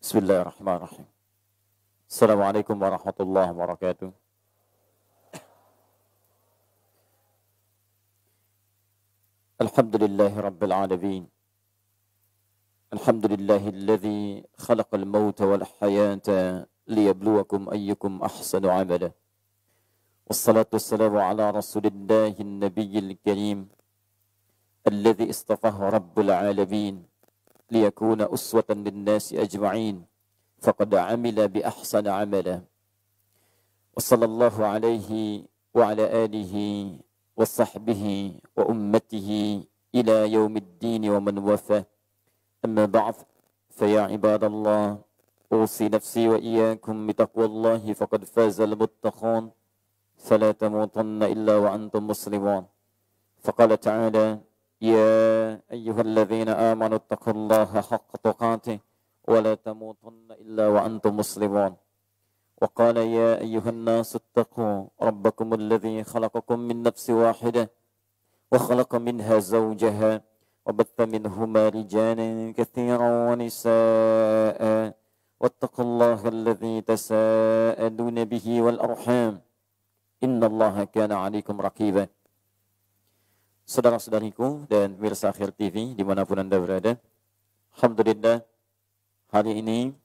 Bismillahirrahmanirrahim. Assalamualaikum warahmatullahi wabarakatuh. Alhamdulillahi rabbil alamin. Alhamdulillahilladzi khalaqal mauta wal hayata liyabluwakum ayyukum ahsanu amala. Wassalatu wassalamu ala rasulillahin nabiyil karim alladzi istafahu rabbul alamin liyakuna uswatan linnasi ajma'in faqad amila bi ahsani amala. Wa sallallahu alaihi wa ala alihi wa sahbihi wa ummatihi ila yaumiddin wa man wafa. Amma ba'd, fa ya ibadallah, usi nafsi wa iyyakum bitaqwallahi faqad fazal muttaqun, fala tamutunna illa wa antum muslimun. Faqala ta'ala: يا أيها الذين آمنوا اتقوا الله حق تقاته ولا تموتن إلا وأنتم مسلمون. وقال: يا أيها الناس اتقوا ربكم الذي خلقكم من نفس واحدة وخلق منها زوجها وبث منهما رجالا كثيرا ونساء واتقوا الله الذي تساءلون به والأرحام إن الله كان عليكم رقيبا. Saudara-saudariku dan pemirsa Akhir TV dimanapun Anda berada, alhamdulillah hari ini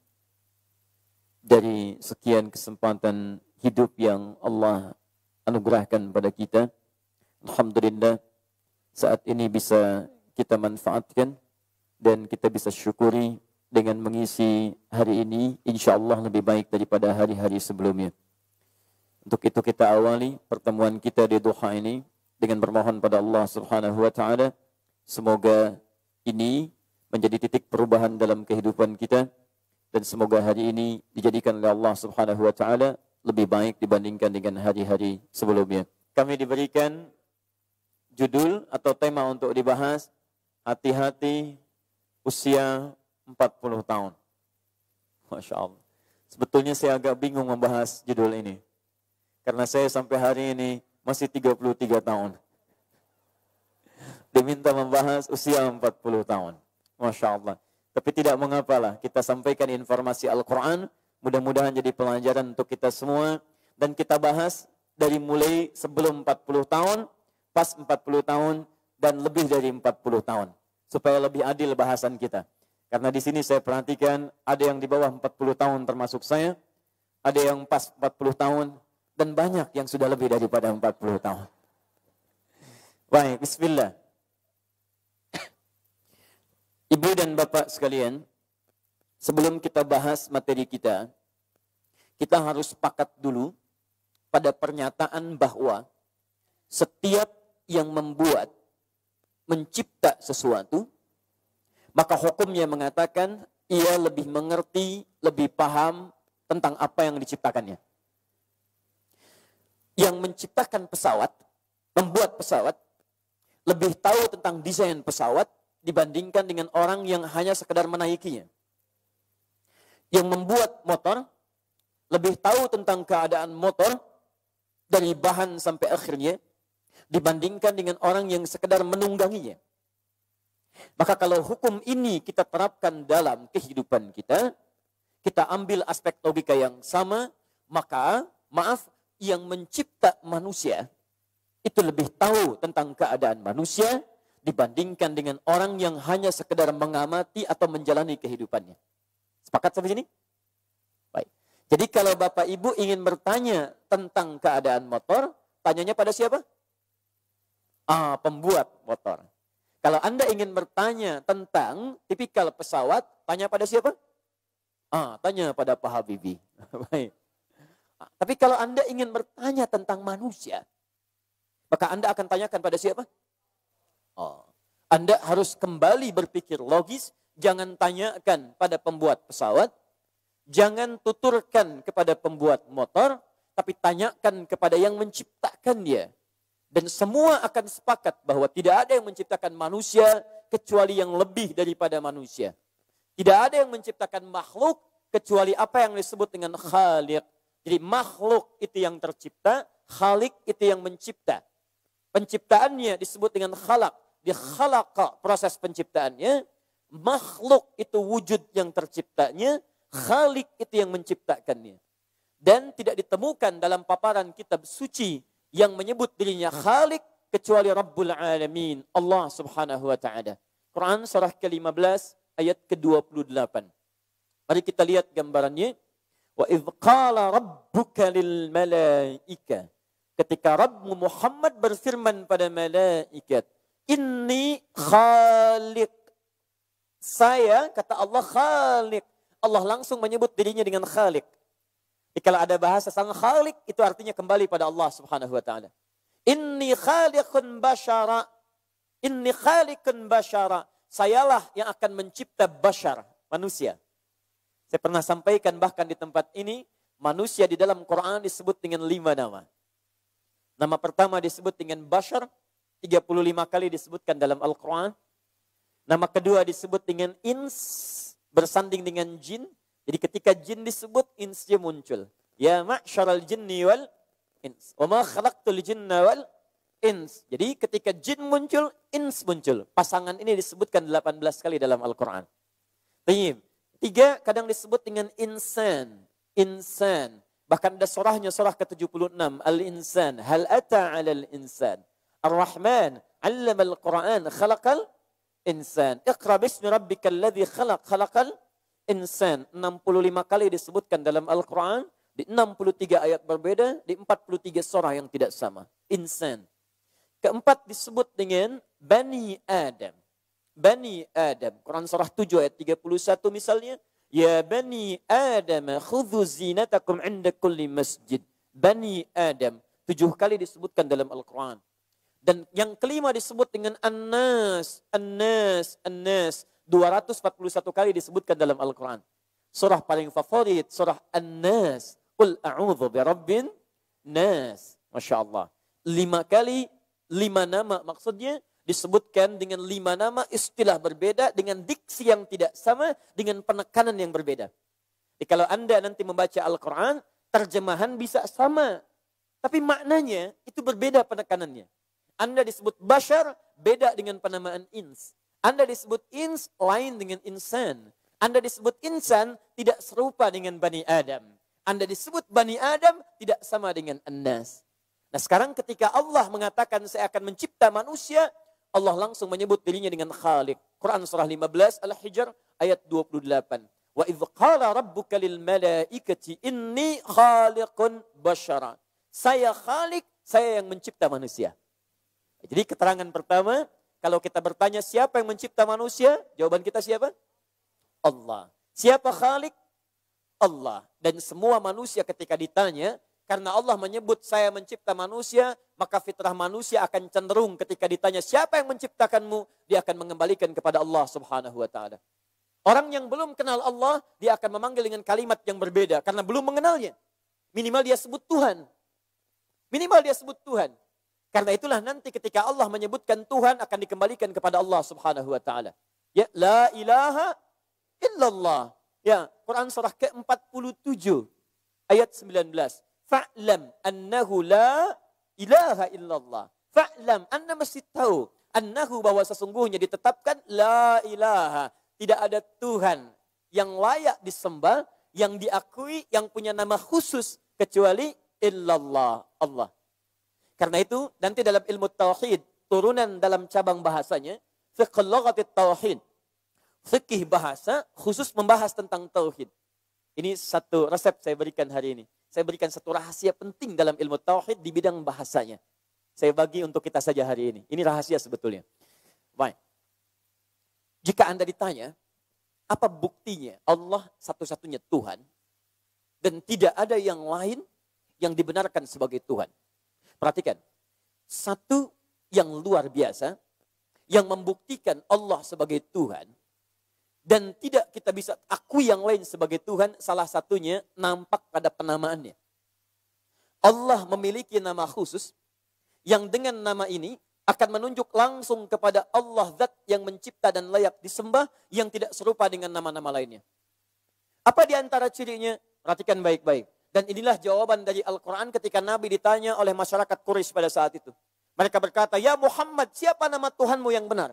dari sekian kesempatan hidup yang Allah anugerahkan pada kita, alhamdulillah saat ini bisa kita manfaatkan dan kita bisa syukuri dengan mengisi hari ini insyaallah lebih baik daripada hari-hari sebelumnya. Untuk itu kita awali pertemuan kita di duha ini dengan bermohon pada Allah Subhanahu wa taala, semoga ini menjadi titik perubahan dalam kehidupan kita dan semoga hari ini dijadikan oleh Allah Subhanahu wa taala lebih baik dibandingkan dengan hari-hari sebelumnya. Kami diberikan judul atau tema untuk dibahas, hati-hati usia 40 tahun. Masya Allah. Sebetulnya saya agak bingung membahas judul ini, karena saya sampai hari ini masih 33 tahun. Diminta membahas usia 40 tahun. Masya Allah. Tapi tidak mengapalah, kita sampaikan informasi Al-Quran, mudah-mudahan jadi pelajaran untuk kita semua, dan kita bahas dari mulai sebelum 40 tahun, pas 40 tahun, dan lebih dari 40 tahun. Supaya lebih adil bahasan kita. Karena di sini saya perhatikan, ada yang di bawah 40 tahun termasuk saya, ada yang pas 40 tahun, dan banyak yang sudah lebih daripada 40 tahun. Baik, bismillah. Ibu dan bapak sekalian, sebelum kita bahas materi kita harus sepakat dulu pada pernyataan bahwa setiap yang membuat, mencipta sesuatu, maka hukumnya mengatakan ia lebih mengerti, lebih paham tentang apa yang diciptakannya. Yang menciptakan pesawat, membuat pesawat, lebih tahu tentang desain pesawat dibandingkan dengan orang yang hanya sekedar menaikinya. Yang membuat motor, lebih tahu tentang keadaan motor dari bahan sampai akhirnya dibandingkan dengan orang yang sekedar menungganginya. Maka kalau hukum ini kita terapkan dalam kehidupan kita, kita ambil aspek logika yang sama, maka yang mencipta manusia itu lebih tahu tentang keadaan manusia dibandingkan dengan orang yang hanya sekedar mengamati atau menjalani kehidupannya. Sepakat sampai sini? Baik. Jadi kalau Bapak Ibu ingin bertanya tentang keadaan motor, tanyanya pada siapa? Pembuat motor. Kalau Anda ingin bertanya tentang tipikal pesawat, tanya pada siapa? Tanya pada Pak Habibie. Baik. Tapi kalau Anda ingin bertanya tentang manusia, maka Anda akan tanyakan pada siapa? Anda harus kembali berpikir logis, jangan tanyakan pada pembuat pesawat, jangan tuturkan kepada pembuat motor, tapi tanyakan kepada yang menciptakan dia. Dan semua akan sepakat bahwa tidak ada yang menciptakan manusia kecuali yang lebih daripada manusia. Tidak ada yang menciptakan makhluk kecuali apa yang disebut dengan khaliq. Jadi makhluk itu yang tercipta, khalik itu yang mencipta. Penciptaannya disebut dengan khalaq. Di khalaqa proses penciptaannya, makhluk itu wujud yang terciptanya, Khalik itu yang menciptakannya. Dan tidak ditemukan dalam paparan kitab suci yang menyebut dirinya Khalik kecuali Rabbul Alamin, Allah Subhanahu wa taala. Quran surah ke-15 ayat ke-28. Mari kita lihat gambarannya. Wa idz qala rabbuka lil malaika. Ketika Rabbmu Muhammad berfirman pada malaikat, inni khaliq. Saya, kata Allah, khaliq. Allah langsung menyebut dirinya dengan khaliq. Jadi kalau ada bahasa sang khaliq, itu artinya kembali pada Allah Subhanahu wa taala. Inni khaliqun basyara. Inni khaliqun basyara. Sayalah yang akan mencipta basyar, manusia. Saya pernah sampaikan bahkan di tempat ini, manusia di dalam Quran disebut dengan 5 nama. Nama pertama disebut dengan basyar, 35 kali disebutkan dalam Al-Quran. Nama kedua disebut dengan ins, bersanding dengan jin. Jadi ketika jin disebut, insnya muncul. Ya ma'syaral jinni wal ins. Wa ma khalaqtul jinna wal ins. Jadi ketika jin muncul, ins muncul. Pasangan ini disebutkan 18 kali dalam Al-Quran. Tiga kadang disebut dengan insan. Insan. Bahkan ada surahnya, surah ke-76. Al-insan. Hal ata alal insan. Ar-Rahman. Allama al-Quran. Khalaqal insan. Iqra bismi rabbikal ladzi khalaq. Khalaqal insan. 65 kali disebutkan dalam Al-Quran. Di 63 ayat berbeda. Di 43 surah yang tidak sama. Insan. Keempat disebut dengan Bani Adam. Bani Adam. Quran surah 7 ayat 31 misalnya. Ya Bani Adam, khudhu zinatakum inda kulli masjid. Bani Adam. 7 kali disebutkan dalam Al-Quran. Dan yang kelima disebut dengan An-Nas. An-Nas. An-Nas. 241 kali disebutkan dalam Al-Quran. Surah paling favorit, surah An-Nas. Qul a'udhu birabbin nas. Masya Allah. 5 kali, 5 nama maksudnya. Disebutkan dengan 5 nama, istilah berbeda, dengan diksi yang tidak sama, dengan penekanan yang berbeda. Jadi kalau Anda nanti membaca Al-Quran, terjemahan bisa sama. Tapi maknanya itu berbeda penekanannya. Anda disebut Bashar, beda dengan penamaan ins. Anda disebut ins, lain dengan insan. Anda disebut insan, tidak serupa dengan Bani Adam. Anda disebut Bani Adam, tidak sama dengan An-Nas. Nah sekarang ketika Allah mengatakan saya akan mencipta manusia, Allah langsung menyebut dirinya dengan Khaliq. Quran surah 15 Al-Hijr ayat 28. Wa idz qala rabbuka lil malaikati inni khaliqun basyara. Saya Khaliq, saya yang mencipta manusia. Jadi keterangan pertama, kalau kita bertanya siapa yang mencipta manusia, jawaban kita siapa? Allah. Siapa Khaliq? Allah. Dan semua manusia ketika ditanya, karena Allah menyebut saya mencipta manusia, maka fitrah manusia akan cenderung ketika ditanya siapa yang menciptakanmu, dia akan mengembalikan kepada Allah Subhanahu wa taala. Orang yang belum kenal Allah, dia akan memanggil dengan kalimat yang berbeda karena belum mengenalnya. Minimal dia sebut Tuhan. Minimal dia sebut Tuhan. Karena itulah nanti ketika Allah menyebutkan Tuhan akan dikembalikan kepada Allah Subhanahu wa taala. Ya, la ilaha illallah. Ya, Quran surah ke-47 ayat 19. Fa'lam annahu la ilaha illallah. Fa'lam, Anda mesti tahu. Annahu, bahwa sesungguhnya ditetapkan la ilaha. Tidak ada Tuhan yang layak disembah, yang diakui, yang punya nama khusus. Kecuali illallah, Allah. Karena itu, nanti dalam ilmu tauhid, turunan dalam cabang bahasanya, fiqh lughatit tauhid. Fikih bahasa khusus membahas tentang tauhid. Ini satu resep saya berikan hari ini. Saya berikan satu rahasia penting dalam ilmu tauhid di bidang bahasanya. Saya bagi untuk kita saja hari ini. Ini rahasia sebetulnya. Baik. Jika Anda ditanya, apa buktinya Allah satu-satunya Tuhan dan tidak ada yang lain yang dibenarkan sebagai Tuhan? Perhatikan. Satu yang luar biasa yang membuktikan Allah sebagai Tuhan dan tidak kita bisa akui yang lain sebagai Tuhan, salah satunya nampak pada penamaannya. Allah memiliki nama khusus yang dengan nama ini akan menunjuk langsung kepada Allah zat yang mencipta dan layak disembah yang tidak serupa dengan nama-nama lainnya. Apa di antara cirinya? Perhatikan baik-baik. Dan inilah jawaban dari Al-Quran ketika Nabi ditanya oleh masyarakat Quraisy pada saat itu. Mereka berkata, ya Muhammad, siapa nama Tuhanmu yang benar?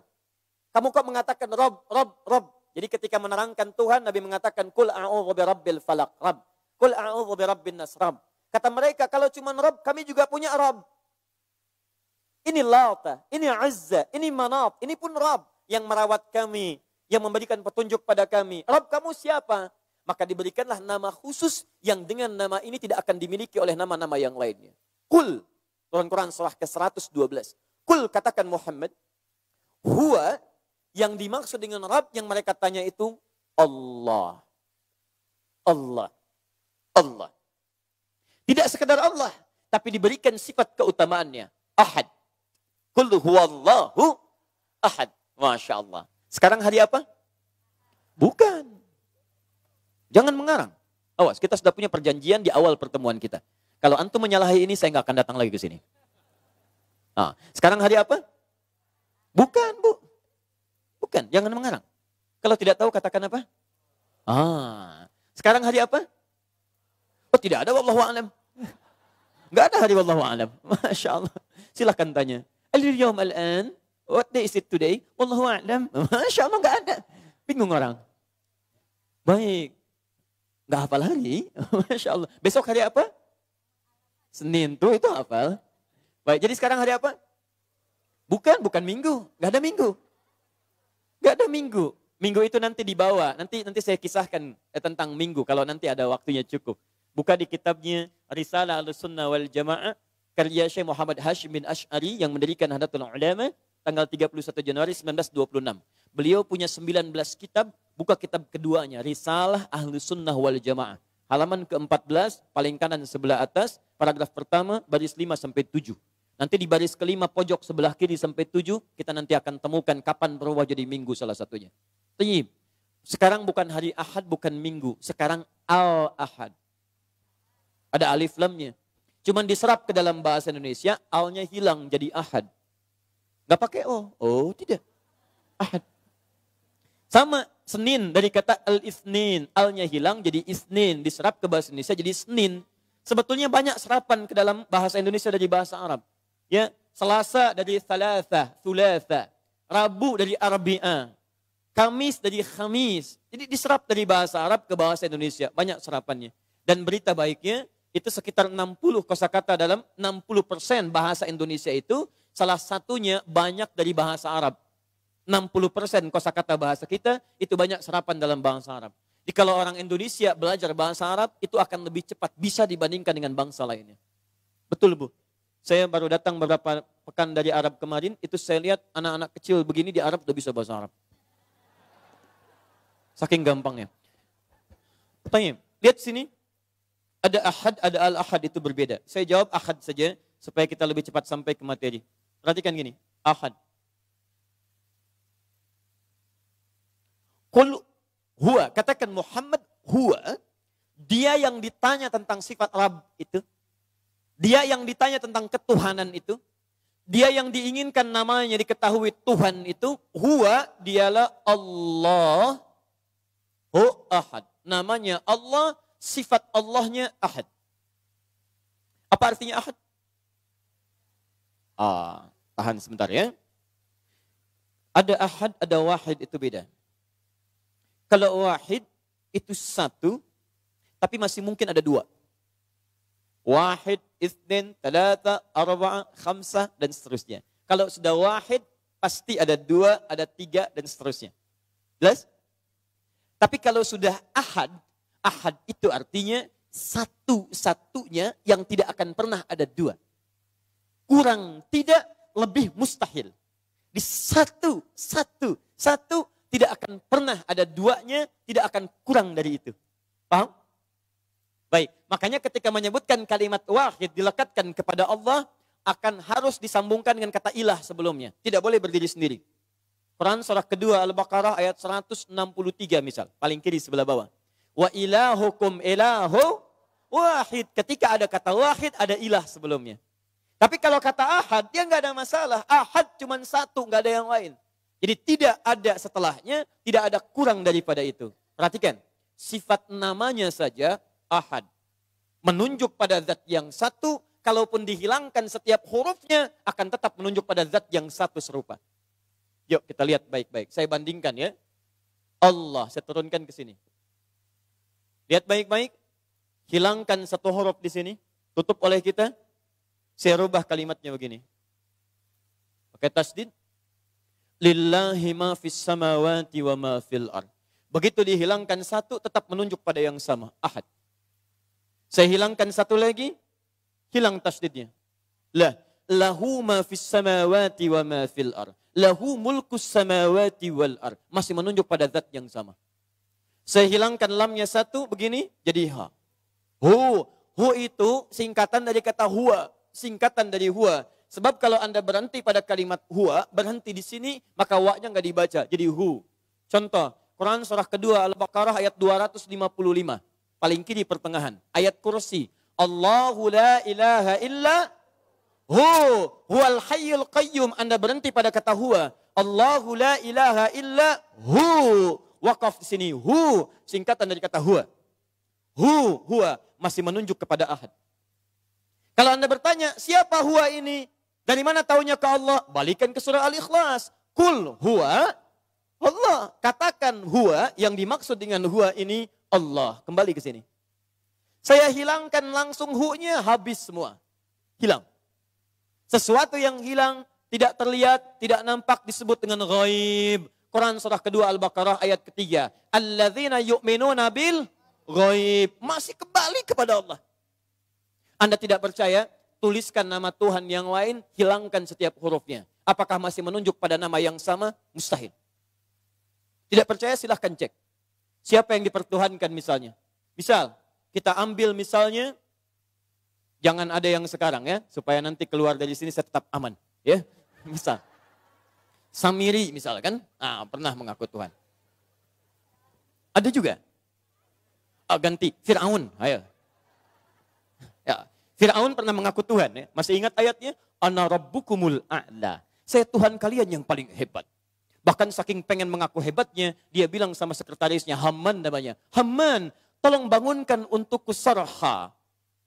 Kamu kok mengatakan Rob, Rob, Rob. Jadi ketika menerangkan Tuhan, Nabi mengatakan, Qul a'udhu birabbil falaq, Rabb. Qul a'udhu birabbin nas, Rabb. Kata mereka, kalau cuma Rabb, kami juga punya Rabb. Ini Lata, ini Azza, ini Manat, ini pun Rabb yang merawat kami, yang memberikan petunjuk pada kami. Rabb kamu siapa? Maka diberikanlah nama khusus yang dengan nama ini tidak akan dimiliki oleh nama-nama yang lainnya. Qul, turun Quran surah ke-112. Qul, katakan Muhammad, huwa, yang dimaksud dengan Rabb yang mereka tanya itu Allah. Allah. Allah. Tidak sekedar Allah, tapi diberikan sifat keutamaannya. Ahad. Qul huwallahu ahad. Masya Allah. Sekarang hari apa? Bukan. Jangan mengarang. Awas, kita sudah punya perjanjian di awal pertemuan kita. Kalau antum menyalahi ini, saya nggak akan datang lagi ke sini. Nah, sekarang hari apa? Bukan, Bu. Bukan, jangan mengarang. Kalau tidak tahu, katakan apa? Sekarang hari apa? Oh, tidak ada, wallahu a'lam. Nggak ada hari wallahu a'lam. Masya Allah. Silahkan tanya. Al-yawm al-an, what day is it today? Wallahu a'lam. Masya Allah, nggak ada. Bingung orang. Baik. Nggak hafal hari. Masya Allah. Besok hari apa? Senin tuh itu hafal. Baik, jadi sekarang hari apa? Bukan minggu. Nggak ada minggu. Nggak ada minggu. Minggu itu nanti dibawa. Nanti saya kisahkan tentang minggu kalau nanti ada waktunya cukup. Buka di kitabnya Risalah Ahlussunnah wal Jamaah karya Syekh Muhammad Hashim bin Asy'ari yang mendirikan Nahdlatul Ulama tanggal 31 Januari 1926. Beliau punya 19 kitab, buka kitab keduanya Risalah Ahlussunnah wal Jamaah. Halaman ke-14 paling kanan sebelah atas, paragraf pertama baris 5 sampai 7. Nanti di baris kelima pojok sebelah kiri sampai 7 kita nanti akan temukan kapan berubah jadi minggu salah satunya. Tayyib. Sekarang bukan hari Ahad, bukan minggu, sekarang Al-Ahad. Ada alif lamnya. Cuman diserap ke dalam bahasa Indonesia, alnya hilang jadi ahad. Gak pakai o. Oh tidak. Ahad. Sama Senin dari kata al-isnin. Alnya hilang jadi isnin. Diserap ke bahasa Indonesia jadi Senin. Sebetulnya banyak serapan ke dalam bahasa Indonesia dari bahasa Arab. Ya, Selasa dari thalatha, thulatha. Rabu dari arbi'a. Kamis dari khamis. Jadi diserap dari bahasa Arab ke bahasa Indonesia. Banyak serapannya. Dan berita baiknya, itu sekitar 60 kosakata dalam 60% bahasa Indonesia itu salah satunya banyak dari bahasa Arab. 60% kosakata bahasa kita itu banyak serapan dalam bahasa Arab. Jadi kalau orang Indonesia belajar bahasa Arab itu akan lebih cepat bisa dibandingkan dengan bangsa lainnya. Betul Bu. Saya baru datang beberapa pekan dari Arab kemarin, itu saya lihat anak-anak kecil begini di Arab udah bisa bahasa Arab. Saking gampangnya. Tanya, lihat sini. Ada ahad, ada al-ahad itu berbeda. Saya jawab ahad saja supaya kita lebih cepat sampai ke materi. Perhatikan gini, ahad. Qul huwa, katakan Muhammad huwa, dia yang ditanya tentang sifat Rabb itu, dia yang ditanya tentang ketuhanan itu, dia yang diinginkan namanya diketahui Tuhan itu, huwa, dialah Allah, ahad. Namanya Allah, sifat Allahnya ahad. Apa artinya ahad? Tahan sebentar ya. Ada ahad, ada wahid, itu beda. Kalau wahid itu satu, tapi masih mungkin ada dua. Wahid, itsnin, talata, arba'a, khamsah, dan seterusnya. Kalau sudah wahid, pasti ada dua, ada tiga, dan seterusnya. Jelas? Tapi kalau sudah ahad, ahad itu artinya satu-satunya yang tidak akan pernah ada dua. Kurang tidak, lebih mustahil. Di satu tidak akan pernah ada duanya, tidak akan kurang dari itu. Paham? Baik, makanya ketika menyebutkan kalimat wahid dilekatkan kepada Allah, akan harus disambungkan dengan kata ilah sebelumnya. Tidak boleh berdiri sendiri. Quran surah kedua Al-Baqarah ayat 163 misal, paling kiri sebelah bawah. Wa ilahukum ilahu wahid. Ketika ada kata wahid, ada ilah sebelumnya. Tapi kalau kata ahad, dia nggak ada masalah. Ahad cuma satu, nggak ada yang lain. Jadi tidak ada setelahnya, tidak ada kurang daripada itu. Perhatikan, sifat namanya saja ahad. Menunjuk pada zat yang satu, kalaupun dihilangkan setiap hurufnya, akan tetap menunjuk pada zat yang satu serupa. Yuk kita lihat baik-baik. Saya bandingkan ya. Allah. Saya turunkan ke sini. Lihat baik-baik. Hilangkan satu huruf di sini. Tutup oleh kita. Saya rubah kalimatnya begini. Pakai tasdid. Lillahi ma fis samawati wa ma fil ard. Begitu dihilangkan satu, tetap menunjuk pada yang sama. Ahad. Saya hilangkan satu lagi, hilang tasdidnya. Lahu ma fis samawati wa ma fil ard. Lahu mulkus samawati wal ard. Masih menunjuk pada zat yang sama. Saya hilangkan lamnya satu, begini, jadi ha. Hu. Hu itu singkatan dari kata huwa. Singkatan dari huwa. Sebab kalau Anda berhenti pada kalimat huwa, berhenti di sini, maka wa-nya nggak dibaca. Jadi hu. Contoh, Quran surah kedua Al-Baqarah ayat 255. Paling kiri pertengahan. Ayat kursi. Allahu la ilaha illa hu. Huwal hayyul qayyum. Anda berhenti pada kata huwa. Allahu la ilaha illa hu. Wakaf di sini. Hu. Singkatan dari kata huwa. Hu. Huwa. Masih menunjuk kepada ahad. Kalau Anda bertanya, siapa huwa ini? Dari mana taunya ke Allah? Balikan ke surah Al-Ikhlas. Kul huwa Allah. Katakan huwa, yang dimaksud dengan huwa ini Allah. Kembali ke sini. Saya hilangkan langsung hu-nya, habis semua. Hilang. Sesuatu yang hilang, tidak terlihat, tidak nampak disebut dengan ghaib. Quran surah kedua Al-Baqarah ayat ketiga. Alladzina yu'minuna bil ghaib. Masih kembali kepada Allah. Anda tidak percaya? Tuliskan nama Tuhan yang lain, hilangkan setiap hurufnya. Apakah masih menunjuk pada nama yang sama? Mustahil. Tidak percaya silahkan cek. Siapa yang dipertuhankan misalnya? Misal, kita ambil misalnya, jangan ada yang sekarang ya, supaya nanti keluar dari sini saya tetap aman. Ya, misal. Samiri misal kan, pernah mengaku Tuhan. Ada juga. Ganti, Fir'aun, ayo. Ya. Fir'aun pernah mengaku Tuhan. Ya. Masih ingat ayatnya? Ana rabbukumul a'la. Saya Tuhan kalian yang paling hebat. Bahkan saking pengen mengaku hebatnya, dia bilang sama sekretarisnya, Haman namanya. Haman, tolong bangunkan untukku sarha.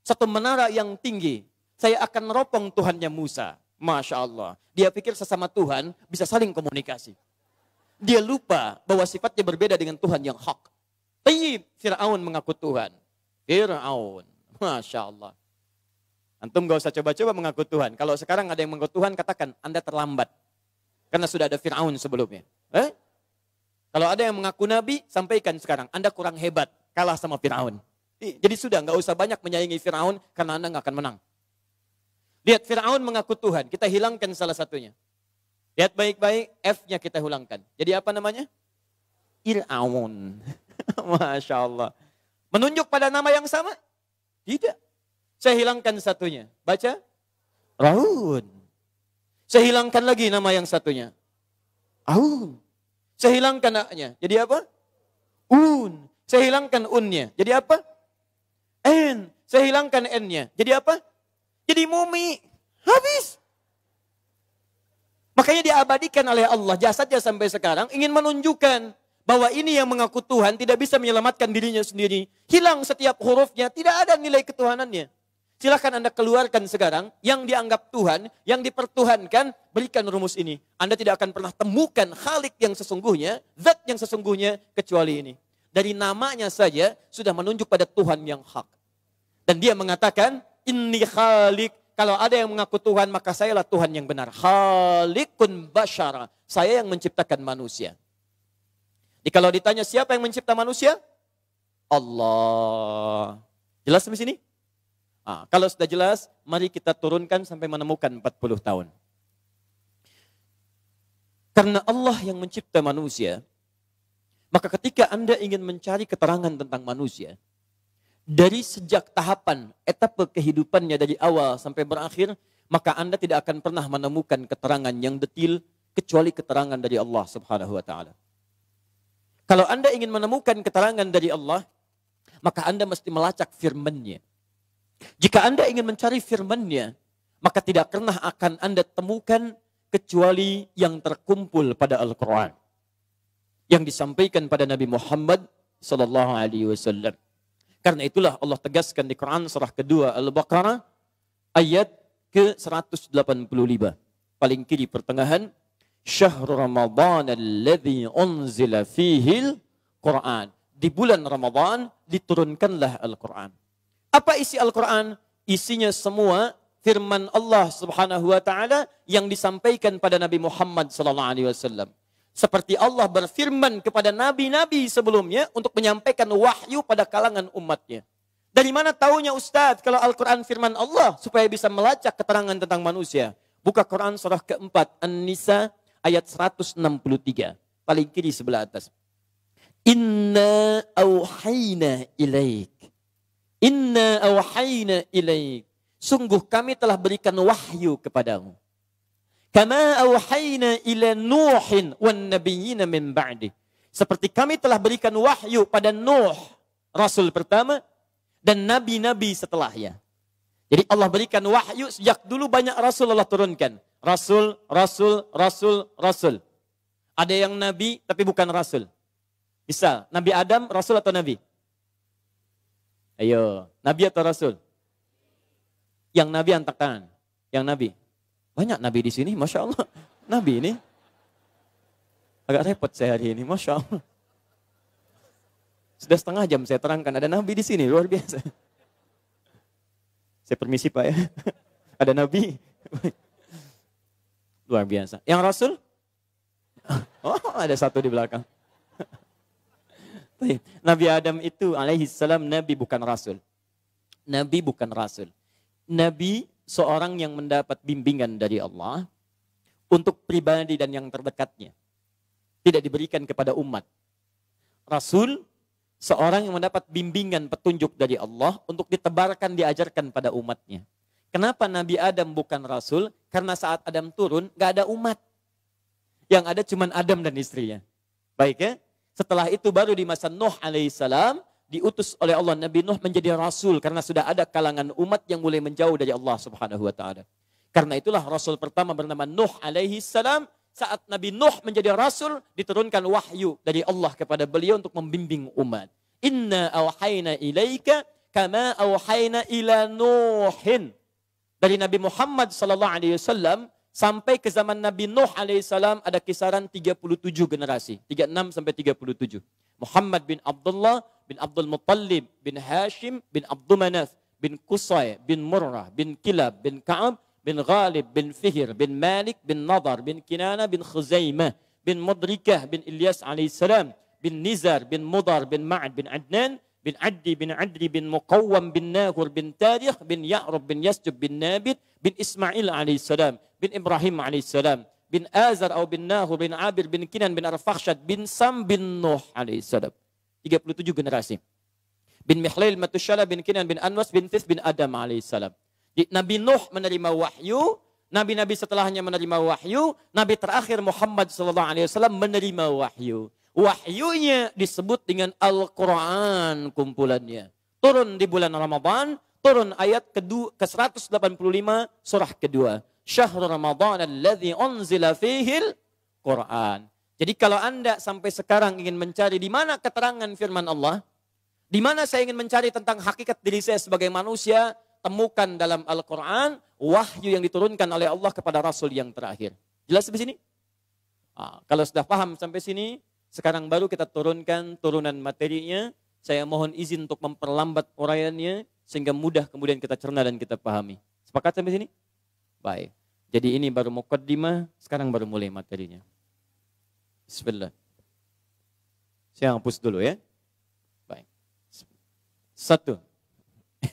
Satu menara yang tinggi. Saya akan ropong Tuhannya Musa. Masya Allah. Dia pikir sesama Tuhan bisa saling komunikasi. Dia lupa bahwa sifatnya berbeda dengan Tuhan yang hak. Tayyib, Fir'aun mengaku Tuhan. Fir'aun. Masya Allah. Antum gak usah coba-coba mengaku Tuhan. Kalau sekarang ada yang mengaku Tuhan, katakan Anda terlambat. Karena sudah ada Fir'aun sebelumnya. Kalau ada yang mengaku Nabi, sampaikan sekarang. Anda kurang hebat, kalah sama Fir'aun. Jadi sudah, gak usah banyak menyaingi Fir'aun, karena Anda gak akan menang. Lihat, Fir'aun mengaku Tuhan. Kita hilangkan salah satunya. Lihat baik-baik, F-nya kita hilangkan. Jadi apa namanya? Fir'aun. Masya Allah. Menunjuk pada nama yang sama? Tidak. Saya hilangkan satunya. Baca. Raun. Saya hilangkan lagi nama yang satunya. Aun. Saya hilangkan a-nya. Jadi apa? Un. Saya hilangkan un-nya. Jadi apa? En. Saya hilangkan n-nya. Jadi apa? Jadi mumi. Habis. Makanya diabadikan oleh Allah. Jasadnya sampai sekarang ingin menunjukkan bahwa ini yang mengaku Tuhan tidak bisa menyelamatkan dirinya sendiri. Hilang setiap hurufnya. Tidak ada nilai ketuhanannya. Silahkan Anda keluarkan sekarang yang dianggap Tuhan, yang dipertuhankan, berikan rumus ini. Anda tidak akan pernah temukan Khalik yang sesungguhnya, zat yang sesungguhnya, kecuali ini. Dari namanya saja sudah menunjuk pada Tuhan yang hak. Dan dia mengatakan, Inni Khalik. Kalau ada yang mengaku Tuhan, maka sayalah Tuhan yang benar. Khalikun basyara. Saya yang menciptakan manusia. Jadi kalau ditanya siapa yang mencipta manusia? Allah. Jelas sampai sini? Kalau sudah jelas, mari kita turunkan sampai menemukan 40 tahun. Karena Allah yang mencipta manusia, maka ketika Anda ingin mencari keterangan tentang manusia, dari sejak tahapan, etapa kehidupannya dari awal sampai berakhir, maka Anda tidak akan pernah menemukan keterangan yang detil, kecuali keterangan dari Allah Subhanahu wa Ta'ala. Kalau Anda ingin menemukan keterangan dari Allah, maka Anda mesti melacak firman-Nya. Jika Anda ingin mencari firman-Nya, maka tidak pernah akan Anda temukan kecuali yang terkumpul pada Al-Quran. Yang disampaikan pada Nabi Muhammad SAW. Karena itulah Allah tegaskan di Quran surah kedua Al-Baqarah ayat ke-185. Paling kiri pertengahan. Syahrul Ramadan alladzi unzila fihil Quran. Di bulan Ramadan diturunkanlah Al-Quran. Apa isi Al-Quran? Isinya semua firman Allah Subhanahu wa taala yang disampaikan pada Nabi Muhammad sallallahu alaihi wasallam. Seperti Allah berfirman kepada nabi-nabi sebelumnya untuk menyampaikan wahyu pada kalangan umatnya. Dari mana taunya Ustaz kalau Al-Quran firman Allah supaya bisa melacak keterangan tentang manusia? Buka Quran surah keempat An-Nisa ayat 163. Paling kiri sebelah atas. Inna auhayna ilaik. Inna auhayna ilaik. Sungguh kami telah berikan wahyu kepadamu. Kama auhayna ila Nuhin wan nabiyina min ba'di. Seperti kami telah berikan wahyu pada Nuh, rasul pertama, dan nabi-nabi setelahnya. Jadi Allah berikan wahyu sejak dulu banyak rasul Allah turunkan. Rasul, rasul, rasul, rasul. Ada yang nabi tapi bukan rasul. Misal, Nabi Adam rasul atau nabi? Ayo, nabi atau rasul? Yang nabi angkat tangan. Yang nabi. Banyak nabi di sini, Masya Allah. Nabi ini. Agak repot saya hari ini, Masya Allah. Sudah setengah jam saya terangkan, ada nabi di sini, luar biasa. Saya permisi Pak ya. Ada nabi. Luar biasa. Yang rasul? Oh, ada satu di belakang. Nabi Adam itu alaihi salam nabi bukan rasul. Nabi bukan rasul. Nabi seorang yang mendapat bimbingan dari Allah untuk pribadi dan yang terdekatnya. Tidak diberikan kepada umat. Rasul seorang yang mendapat bimbingan petunjuk dari Allah untuk ditebarkan, diajarkan pada umatnya. Kenapa Nabi Adam bukan rasul? Karena saat Adam turun gak ada umat. Yang ada cuma Adam dan istrinya. Baik ya. Setelah itu baru di masa Nuh alaihissalam diutus oleh Allah Nabi Nuh menjadi rasul karena sudah ada kalangan umat yang mulai menjauh dari Allah Subhanahu wa taala. Karena itulah rasul pertama bernama Nuh alaihissalam. Saat Nabi Nuh menjadi rasul diturunkan wahyu dari Allah kepada beliau untuk membimbing umat. Inna awhayna ilaika kama awhayna ila Nuhin. Dari Nabi Muhammad sallallahu alaihi wasallam sampai ke zaman Nabi Nuh alaihissalam ada kisaran 37 generasi, 36 sampai 37. Muhammad bin Abdullah bin Abdul Muttalib bin Hashim bin Abdul Manaf bin Qusay bin Murrah bin Kilab bin Ka'ab bin Ghalib bin Fihr bin Malik bin Nadar bin Kinana bin Khuzaimah bin Mudrikah bin Ilyas alaihissalam bin Nizar bin Mudar bin Ma'ad bin Adnan bin Addi bin Adri bin Muqawwam bin Nahur bin Tarikh bin Ya'rub bin Yasjub bin Nabit bin Ismail alaihissalam bin Ibrahim alaihissalam bin Azar atau bin Nahur bin Abir bin Kinan bin Arfakhshad bin Sam bin Nuh alaihissalam. 37 generasi. Bin Mihlail Matushala bin Kinan bin Anwas bin Tis bin Adam alaihissalam. Nabi Nuh menerima wahyu, nabi-nabi setelahnya menerima wahyu, nabi terakhir Muhammad SAW menerima wahyu. Wahyunya disebut dengan Al-Quran kumpulannya. Turun di bulan Ramadan, turun ayat ke-185 surah kedua. Syahrul Ramadan alladzi unzila fihil Quran. Jadi kalau Anda sampai sekarang ingin mencari di mana keterangan firman Allah, di mana saya ingin mencari tentang hakikat diri saya sebagai manusia, temukan dalam Al-Quran wahyu yang diturunkan oleh Allah kepada Rasul yang terakhir. Jelas sampai sini? Kalau sudah paham sampai sini, sekarang baru kita turunkan turunan materinya. Saya mohon izin untuk memperlambat uraiannya sehingga mudah kemudian kita cerna dan kita pahami. Sepakat sampai sini? Baik. Jadi ini baru muqaddimah, sekarang baru mulai materinya. Bismillah. Saya hapus dulu ya. Baik. 1.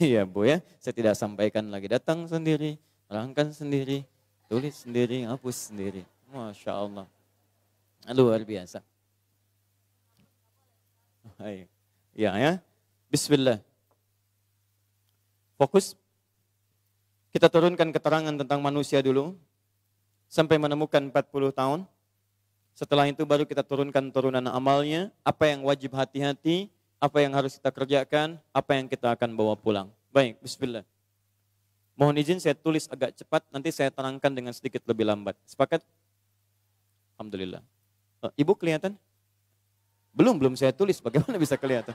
Iya Bu ya, saya tidak sampaikan lagi. Datang sendiri, terangkan sendiri, tulis sendiri, hapus sendiri. Masya Allah. Luar biasa. Iya ya. Bismillah. Fokus. Kita turunkan keterangan tentang manusia dulu. Sampai menemukan 40 tahun. Setelah itu baru kita turunkan turunan amalnya. Apa yang wajib hati-hati. Apa yang harus kita kerjakan. Apa yang kita akan bawa pulang. Baik, bismillah. Mohon izin saya tulis agak cepat. Nanti saya terangkan dengan sedikit lebih lambat. Sepakat? Alhamdulillah. Ibu kelihatan? Belum saya tulis. Bagaimana bisa kelihatan?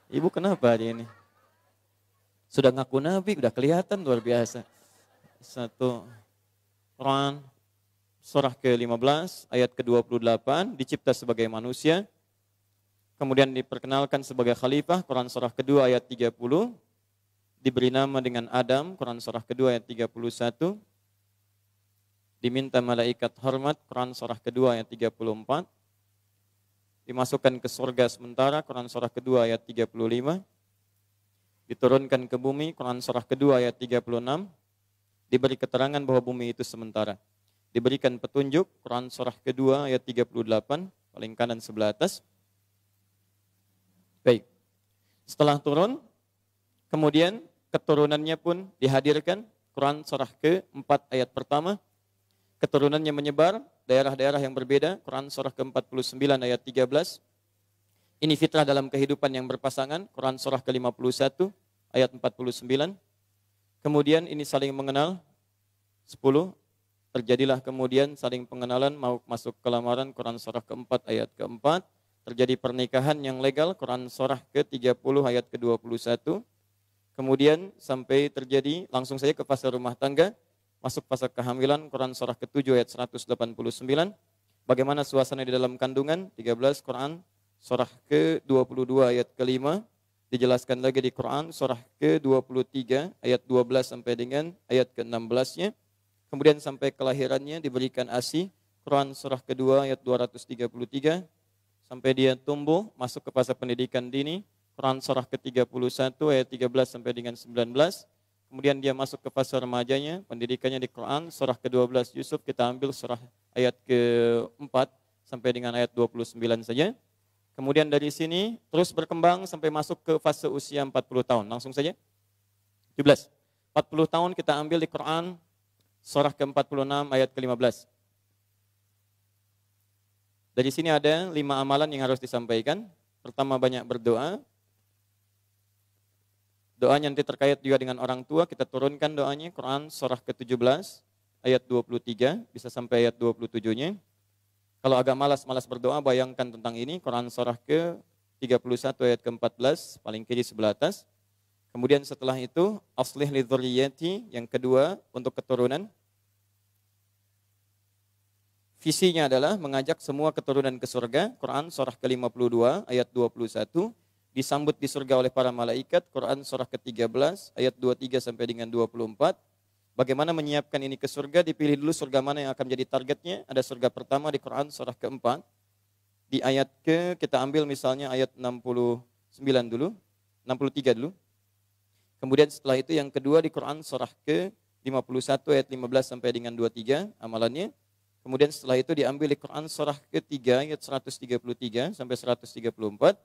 Ibu kenapa hari ini? Sudah ngaku Nabi, udah kelihatan luar biasa. 1, Quran, surah ke-15 ayat ke-28 dicipta sebagai manusia. Kemudian diperkenalkan sebagai khalifah, Quran surah kedua ayat 30. Diberi nama dengan Adam, Quran surah kedua ayat 31. Diminta malaikat hormat, Quran surah kedua ayat 34. Dimasukkan ke surga sementara, Quran surah kedua ayat 35. Diturunkan ke bumi, Quran surah kedua ayat 36. Diberi keterangan bahwa bumi itu sementara. Diberikan petunjuk, Quran surah kedua ayat 38, paling kanan sebelah atas. Baik, setelah turun, kemudian keturunannya pun dihadirkan, Quran surah ke-4 ayat pertama. Keturunannya menyebar, daerah-daerah yang berbeda, Quran surah ke-49 ayat 13. Ini fitrah dalam kehidupan yang berpasangan, Quran surah ke-51 ayat 49. Kemudian ini saling mengenal, 10. Terjadilah kemudian saling pengenalan, mau masuk ke lamaran, Quran surah ke-4 ayat ke-4. Terjadi pernikahan yang legal, Quran surah ke-30 ayat ke-21. Kemudian sampai terjadi langsung saja ke fase rumah tangga, masuk fase kehamilan, Quran surah ke-7 ayat 189. Bagaimana suasana di dalam kandungan, 13. Quran surah ke-22 ayat ke-5. Dijelaskan lagi di Quran surah ke-23 ayat 12 sampai dengan ayat ke-16-nya. Kemudian sampai kelahirannya diberikan ASI, Quran surah kedua ayat 233. Sampai dia tumbuh, masuk ke fase pendidikan dini, Quran surah ke-31 ayat 13 sampai dengan 19. Kemudian dia masuk ke fase remajanya, pendidikannya di Quran surah ke-12 Yusuf, kita ambil surah ayat ke-4 sampai dengan ayat 29 saja. Kemudian dari sini terus berkembang sampai masuk ke fase usia 40 tahun. Langsung saja. 17. 40 tahun kita ambil di Quran surah ke-46 ayat ke-15. Dari sini ada 5 amalan yang harus disampaikan. Pertama, banyak berdoa. Doanya nanti terkait juga dengan orang tua, kita turunkan doanya, Quran surah ke-17 ayat 23 bisa sampai ayat 27-nya. Kalau agak malas berdoa, bayangkan tentang ini, Quran surah ke-31 ayat ke-14 paling kiri sebelah atas. Kemudian setelah itu aslih lidzurriyyati, yang kedua untuk keturunan. Visinya adalah mengajak semua keturunan ke surga, Quran surah ke-52 ayat 21, disambut di surga oleh para malaikat, Quran surah ke-13 ayat 23 sampai dengan 24. Bagaimana menyiapkan ini ke surga, dipilih dulu surga mana yang akan menjadi targetnya. Ada surga pertama di Quran surah ke-4. Di ayat kita ambil misalnya ayat 69 dulu, 63 dulu. Kemudian setelah itu yang kedua di Quran surah ke-51 ayat 15 sampai dengan 23 amalannya. Kemudian setelah itu diambil di Quran surah ke-3 ayat 133 sampai 134.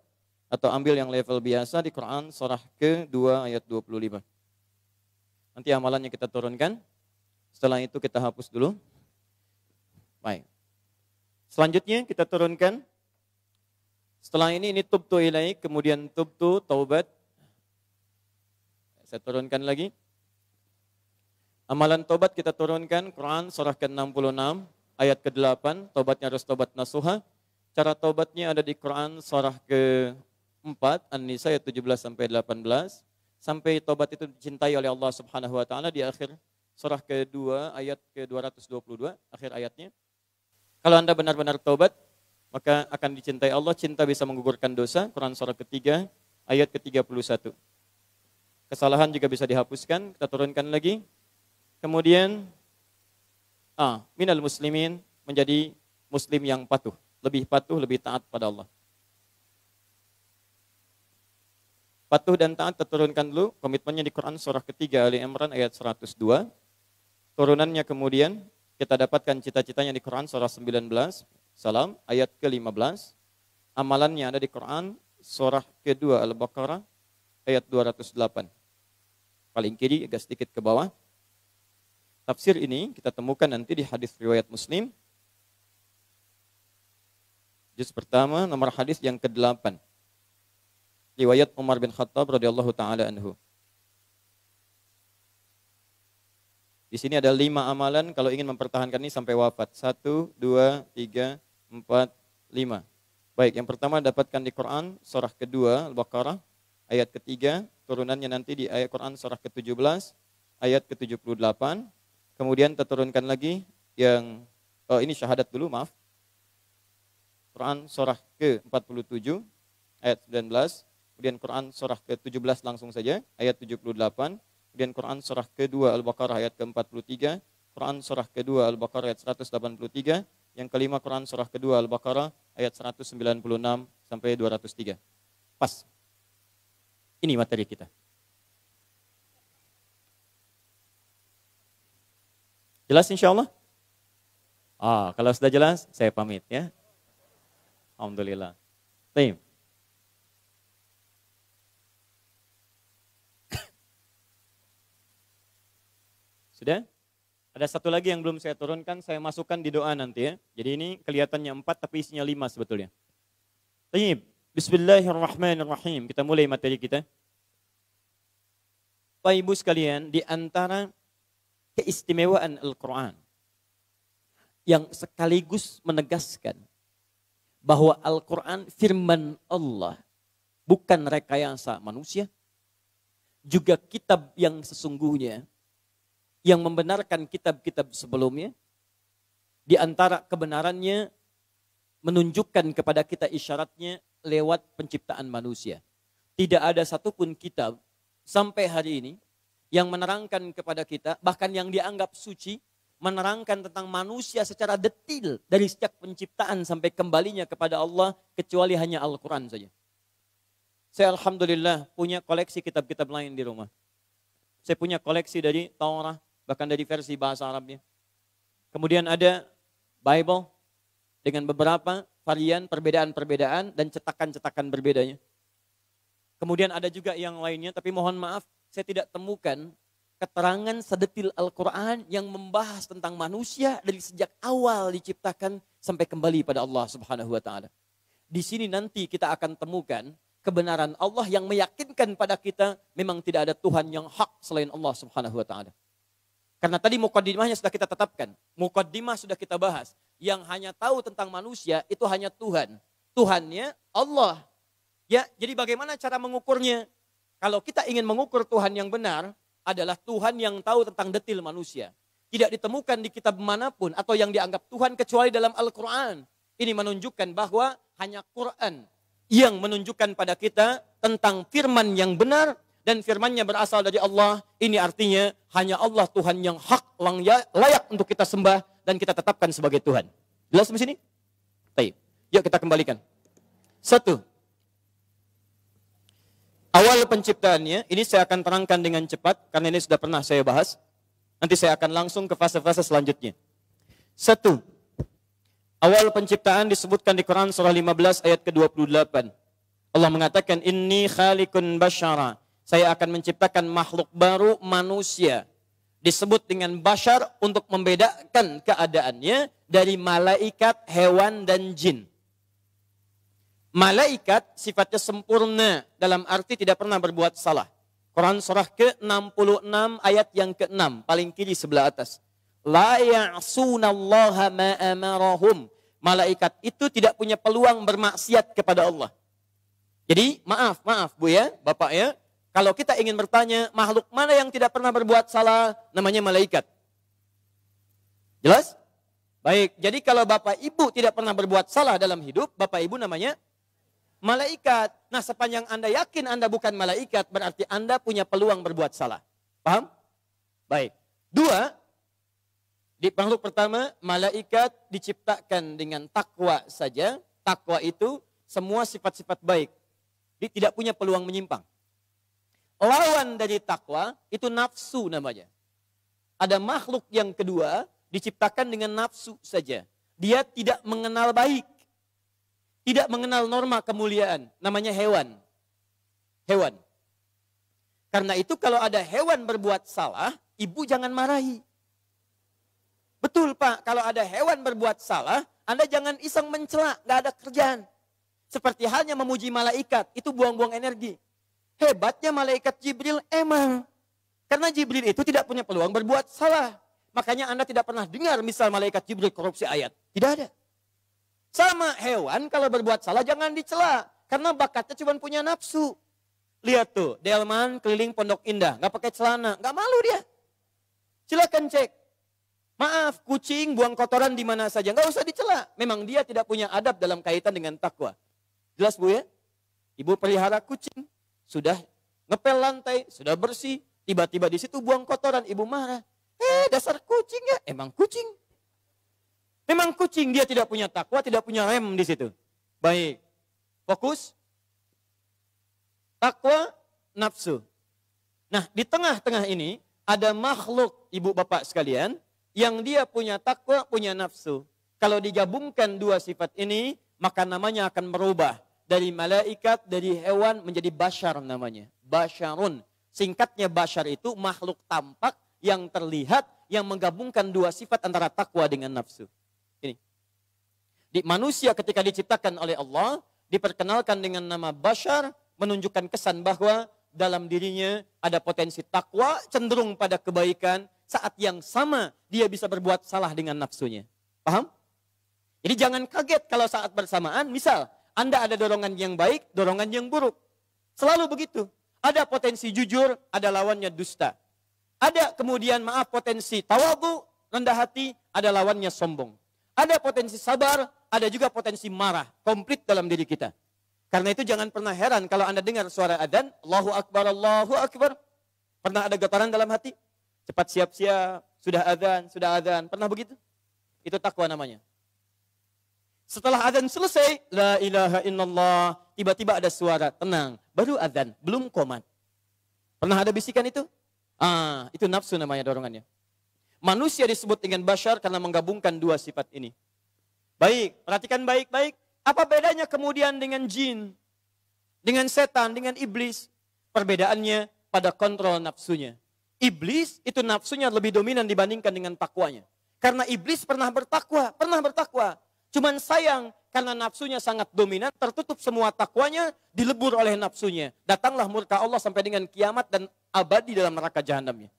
Atau ambil yang level biasa di Quran surah ke-2 ayat 25. Nanti amalannya kita turunkan. Setelah itu kita hapus dulu. Baik. Selanjutnya kita turunkan. Setelah ini tubtu ilaik, kemudian tubtu taubat. Saya turunkan lagi. Amalan taubat kita turunkan Quran surah ke-66 ayat ke-8, taubatnya harus taubat nasuha. Cara taubatnya ada di Quran surah ke-4 An-Nisa ayat 17 sampai 18. Sampai taubat itu dicintai oleh Allah Subhanahu wa taala di akhir surah ke-2 ayat ke-222, akhir ayatnya. Kalau Anda benar-benar taubat, maka akan dicintai Allah, cinta bisa menggugurkan dosa. Quran surah ke-3 ayat ke-31. Kesalahan juga bisa dihapuskan, kita turunkan lagi. Kemudian minal muslimin, menjadi muslim yang patuh, lebih taat pada Allah. Patuh dan taat terturunkan dulu, komitmennya di Quran surah ketiga Ali Imran ayat 102. Turunannya kemudian kita dapatkan cita-citanya di Quran surah 19 Salam ayat ke-15. Amalannya ada di Quran surah kedua Al-Baqarah ayat 208. Paling kiri agak sedikit ke bawah. Tafsir ini kita temukan nanti di hadis riwayat Muslim. Juz pertama nomor hadis yang ke-8. Riwayat Umar bin Khattab radhiyallahu taala anhu. Di sini ada 5 amalan kalau ingin mempertahankan ini sampai wafat. 1, 2, 3, 4, 5. Baik, yang pertama dapatkan di Quran surah kedua Al-Baqarah ayat ketiga, turunannya nanti di ayat Quran surah ke-17 ayat ke-78. Kemudian terturunkan lagi yang Oh, ini syahadat dulu, maaf. Quran surah ke-47 ayat 19, kemudian Quran surah ke-17 langsung saja ayat 78, kemudian Quran surah ke-2 Al-Baqarah ayat ke-43, Quran surah ke-2 Al-Baqarah ayat 183, yang kelima Quran surah ke-2 Al-Baqarah ayat 196 sampai 203. Pas. Ini materi kita. Jelas insyaallah? Kalau sudah jelas, saya pamit ya. Alhamdulillah. Baik. Sudah? Ada satu lagi yang belum saya turunkan, saya masukkan di doa nanti ya. Jadi ini kelihatannya 4 tapi isinya 5 sebetulnya. Baik. Bismillahirrahmanirrahim. Kita mulai materi kita. Bapak Ibu sekalian, di antara keistimewaan Al-Quran yang sekaligus menegaskan bahwa Al-Quran firman Allah, bukan rekayasa manusia, juga kitab yang sesungguhnya, yang membenarkan kitab-kitab sebelumnya, di antara kebenarannya menunjukkan kepada kita isyaratnya lewat penciptaan manusia. Tidak ada satupun kitab sampai hari ini yang menerangkan kepada kita, bahkan yang dianggap suci, menerangkan tentang manusia secara detil dari sejak penciptaan sampai kembalinya kepada Allah, kecuali hanya Al-Quran saja. Saya alhamdulillah punya koleksi kitab-kitab lain di rumah. Saya punya koleksi dari Taurat, bahkan dari versi bahasa Arabnya. Kemudian ada Bible dengan beberapa varian perbedaan-perbedaan dan cetakan-cetakan berbedanya. Kemudian ada juga yang lainnya, tapi mohon maaf saya tidak temukan keterangan sedetil Al-Quran yang membahas tentang manusia dari sejak awal diciptakan sampai kembali pada Allah Subhanahu wa taala. Di sini nanti kita akan temukan kebenaran Allah yang meyakinkan pada kita memang tidak ada Tuhan yang hak selain Allah Subhanahu wa taala. Karena tadi mukaddimahnya sudah kita tetapkan, mukaddimah sudah kita bahas. Yang hanya tahu tentang manusia itu hanya Tuhan. Tuhannya Allah. Ya, jadi bagaimana cara mengukurnya? Kalau kita ingin mengukur Tuhan yang benar, adalah Tuhan yang tahu tentang detil manusia. Tidak ditemukan di kitab manapun atau yang dianggap Tuhan kecuali dalam Al-Quran. Ini menunjukkan bahwa hanya Quran yang menunjukkan pada kita tentang firman yang benar dan firmannya berasal dari Allah. Ini artinya hanya Allah Tuhan yang hak, layak untuk kita sembah dan kita tetapkan sebagai Tuhan. Jelas sampai sini? Baik. Yuk kita kembalikan. 1. Awal penciptaannya, ini saya akan terangkan dengan cepat, karena ini sudah pernah saya bahas. Nanti saya akan langsung ke fase-fase selanjutnya. 1. Awal penciptaan disebutkan di Quran surah 15 ayat ke-28. Allah mengatakan, Inni khaliqun basyara. Saya akan menciptakan makhluk baru, manusia. Disebut dengan basyar untuk membedakan keadaannya dari malaikat, hewan, dan jin. Malaikat sifatnya sempurna dalam arti tidak pernah berbuat salah. Quran surah ke-66 ayat yang ke-6, paling kiri sebelah atas. La ya'sunallaha ma amarahum. Malaikat itu tidak punya peluang bermaksiat kepada Allah. Jadi maaf Bu ya, Bapak ya. Kalau kita ingin bertanya makhluk mana yang tidak pernah berbuat salah, namanya malaikat. Jelas? Baik, jadi kalau Bapak Ibu tidak pernah berbuat salah dalam hidup, Bapak Ibu namanya malaikat. Nah, sepanjang Anda yakin Anda bukan malaikat, berarti Anda punya peluang berbuat salah. Paham? Baik. 2, di makhluk pertama, malaikat diciptakan dengan takwa saja. Takwa itu semua sifat-sifat baik. Dia tidak punya peluang menyimpang. Lawan dari takwa itu nafsu namanya. Ada makhluk yang kedua diciptakan dengan nafsu saja. Dia tidak mengenal baik. Tidak mengenal norma kemuliaan, namanya hewan. Hewan. Karena itu kalau ada hewan berbuat salah, ibu jangan marahi. Betul Pak, kalau ada hewan berbuat salah, Anda jangan iseng mencela, gak ada kerjaan. Seperti halnya memuji malaikat, itu buang-buang energi. Hebatnya malaikat Jibril emang. Karena Jibril itu tidak punya peluang berbuat salah. Makanya Anda tidak pernah dengar misal malaikat Jibril korupsi ayat. Tidak ada. Sama hewan kalau berbuat salah jangan dicela. Karena bakatnya cuma punya nafsu. Lihat tuh, Delman keliling Pondok Indah. Gak pakai celana, gak malu dia. Silakan cek. Maaf, kucing buang kotoran di mana saja. Nggak usah dicela. Memang dia tidak punya adab dalam kaitan dengan takwa. Jelas Bu ya? Ibu pelihara kucing. Sudah ngepel lantai, sudah bersih. Tiba-tiba di situ buang kotoran. Ibu marah. Dasar kucing ya. Emang kucing. Memang kucing, dia tidak punya takwa, tidak punya rem di situ. Baik. Fokus. Takwa, nafsu. Nah, di tengah-tengah ini ada makhluk ibu bapak sekalian yang dia punya takwa, punya nafsu. Kalau digabungkan dua sifat ini, maka namanya akan berubah. Dari malaikat, dari hewan menjadi bashar namanya. Basharun. Singkatnya bashar itu makhluk tampak yang terlihat yang menggabungkan dua sifat antara takwa dengan nafsu. Ini. Di manusia ketika diciptakan oleh Allah, diperkenalkan dengan nama bashar, menunjukkan kesan bahwa dalam dirinya ada potensi takwa, cenderung pada kebaikan. Saat yang sama dia bisa berbuat salah dengan nafsunya. Paham? Jadi jangan kaget kalau saat bersamaan, misal Anda ada dorongan yang baik, dorongan yang buruk. Selalu begitu. Ada potensi jujur, ada lawannya dusta. Ada kemudian potensi tawadhu, rendah hati, ada lawannya sombong. Ada potensi sabar, ada juga potensi marah, komplit dalam diri kita. Karena itu jangan pernah heran kalau Anda dengar suara adzan, Allahu Akbar, Allahu Akbar. Pernah ada getaran dalam hati? Cepat siap-siap, sudah adzan. Pernah begitu? Itu takwa namanya. Setelah adzan selesai, la ilaha illallah, tiba-tiba ada suara, tenang, baru adzan, belum qomat. Pernah ada bisikan itu? Itu nafsu namanya dorongannya. Manusia disebut dengan bashar karena menggabungkan dua sifat ini. Baik, perhatikan baik-baik. Apa bedanya kemudian dengan jin? Dengan setan, dengan iblis? Perbedaannya pada kontrol nafsunya. Iblis itu nafsunya lebih dominan dibandingkan dengan takwanya. Karena iblis pernah bertakwa. Cuman sayang karena nafsunya sangat dominan, tertutup semua takwanya, dilebur oleh nafsunya. Datanglah murka Allah sampai dengan kiamat dan abadi dalam neraka jahanamnya.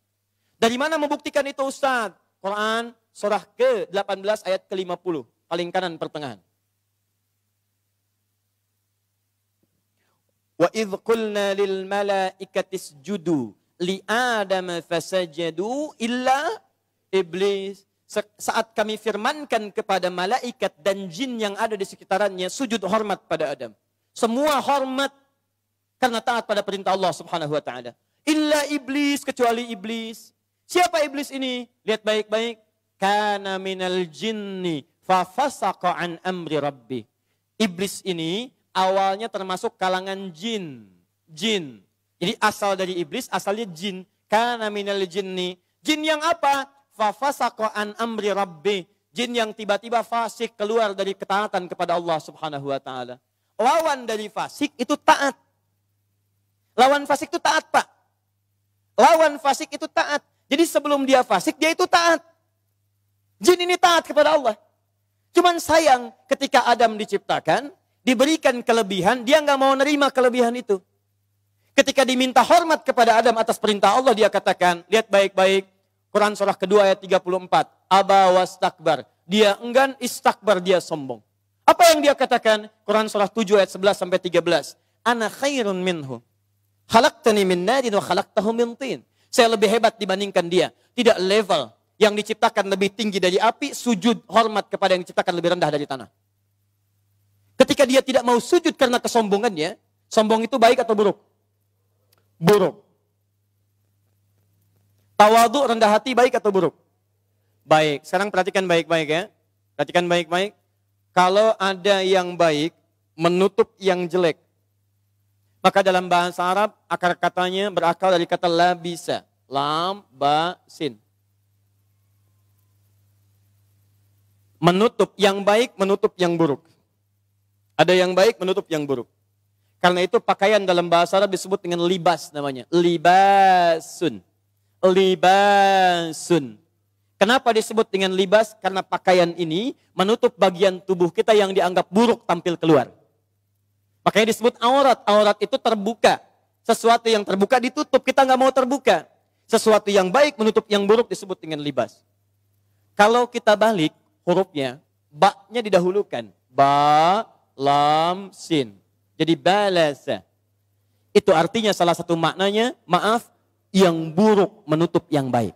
Dari mana membuktikan itu Ustaz? Quran surah ke-18 ayat ke-50. Paling kanan pertengahan. Wa idh qulna lil malaikati isjudu li Adam fasajadu illa iblis. Saat kami firmankan kepada malaikat dan jin yang ada di sekitarannya, sujud hormat pada Adam. Semua hormat karena taat pada perintah Allah Subhanahu wa taala. Illa iblis, kecuali iblis. Siapa iblis ini? Lihat baik-baik. Kana minal jinni fa fasaqa an amri rabbi. Iblis ini awalnya termasuk kalangan jin. Jadi asal dari iblis, asalnya jin. Kana minal jinni. Jin yang apa? Fafasaqa an amri rabbi. Jin yang tiba-tiba fasik, keluar dari ketaatan kepada Allah Subhanahu wa taala. Lawan dari fasik itu taat. Lawan fasik itu taat, Pak. Lawan fasik itu taat. Jadi sebelum dia fasik, dia itu taat. Jin ini taat kepada Allah. Cuman sayang ketika Adam diciptakan, diberikan kelebihan, dia nggak mau nerima kelebihan itu. Ketika diminta hormat kepada Adam atas perintah Allah, dia katakan, lihat baik-baik, Quran surah kedua ayat 34. Aba wastakbar. Dia enggan, istakbar, dia sombong. Apa yang dia katakan? Quran surah 7 ayat 11 sampai 13. Ana khairun minhu. Khalaqtani min narin wa khalaqtahu min tin. Saya lebih hebat dibandingkan dia. Tidak level. Yang diciptakan lebih tinggi dari api, sujud hormat kepada yang diciptakan lebih rendah dari tanah. Ketika dia tidak mau sujud karena kesombongannya, sombong itu baik atau buruk? Buruk. Tawadhu, rendah hati, baik atau buruk? Baik. Sekarang perhatikan baik-baik ya. Perhatikan baik-baik. Kalau ada yang baik, menutup yang jelek. Maka dalam bahasa Arab, akar katanya berakal dari kata labisa. Lam, ba, sin. Menutup yang baik, menutup yang buruk. Ada yang baik, menutup yang buruk. Karena itu pakaian dalam bahasa Arab disebut dengan libas namanya. Libasun. Libasun. Kenapa disebut dengan libas? Karena pakaian ini menutup bagian tubuh kita yang dianggap buruk tampil keluar. Makanya disebut aurat. Aurat itu terbuka. Sesuatu yang terbuka ditutup, kita nggak mau terbuka. Sesuatu yang baik menutup yang buruk disebut dengan libas. Kalau kita balik hurufnya, ba-nya didahulukan. Ba, lam, sin. Jadi balasa. Itu artinya salah satu maknanya, maaf, yang buruk menutup yang baik.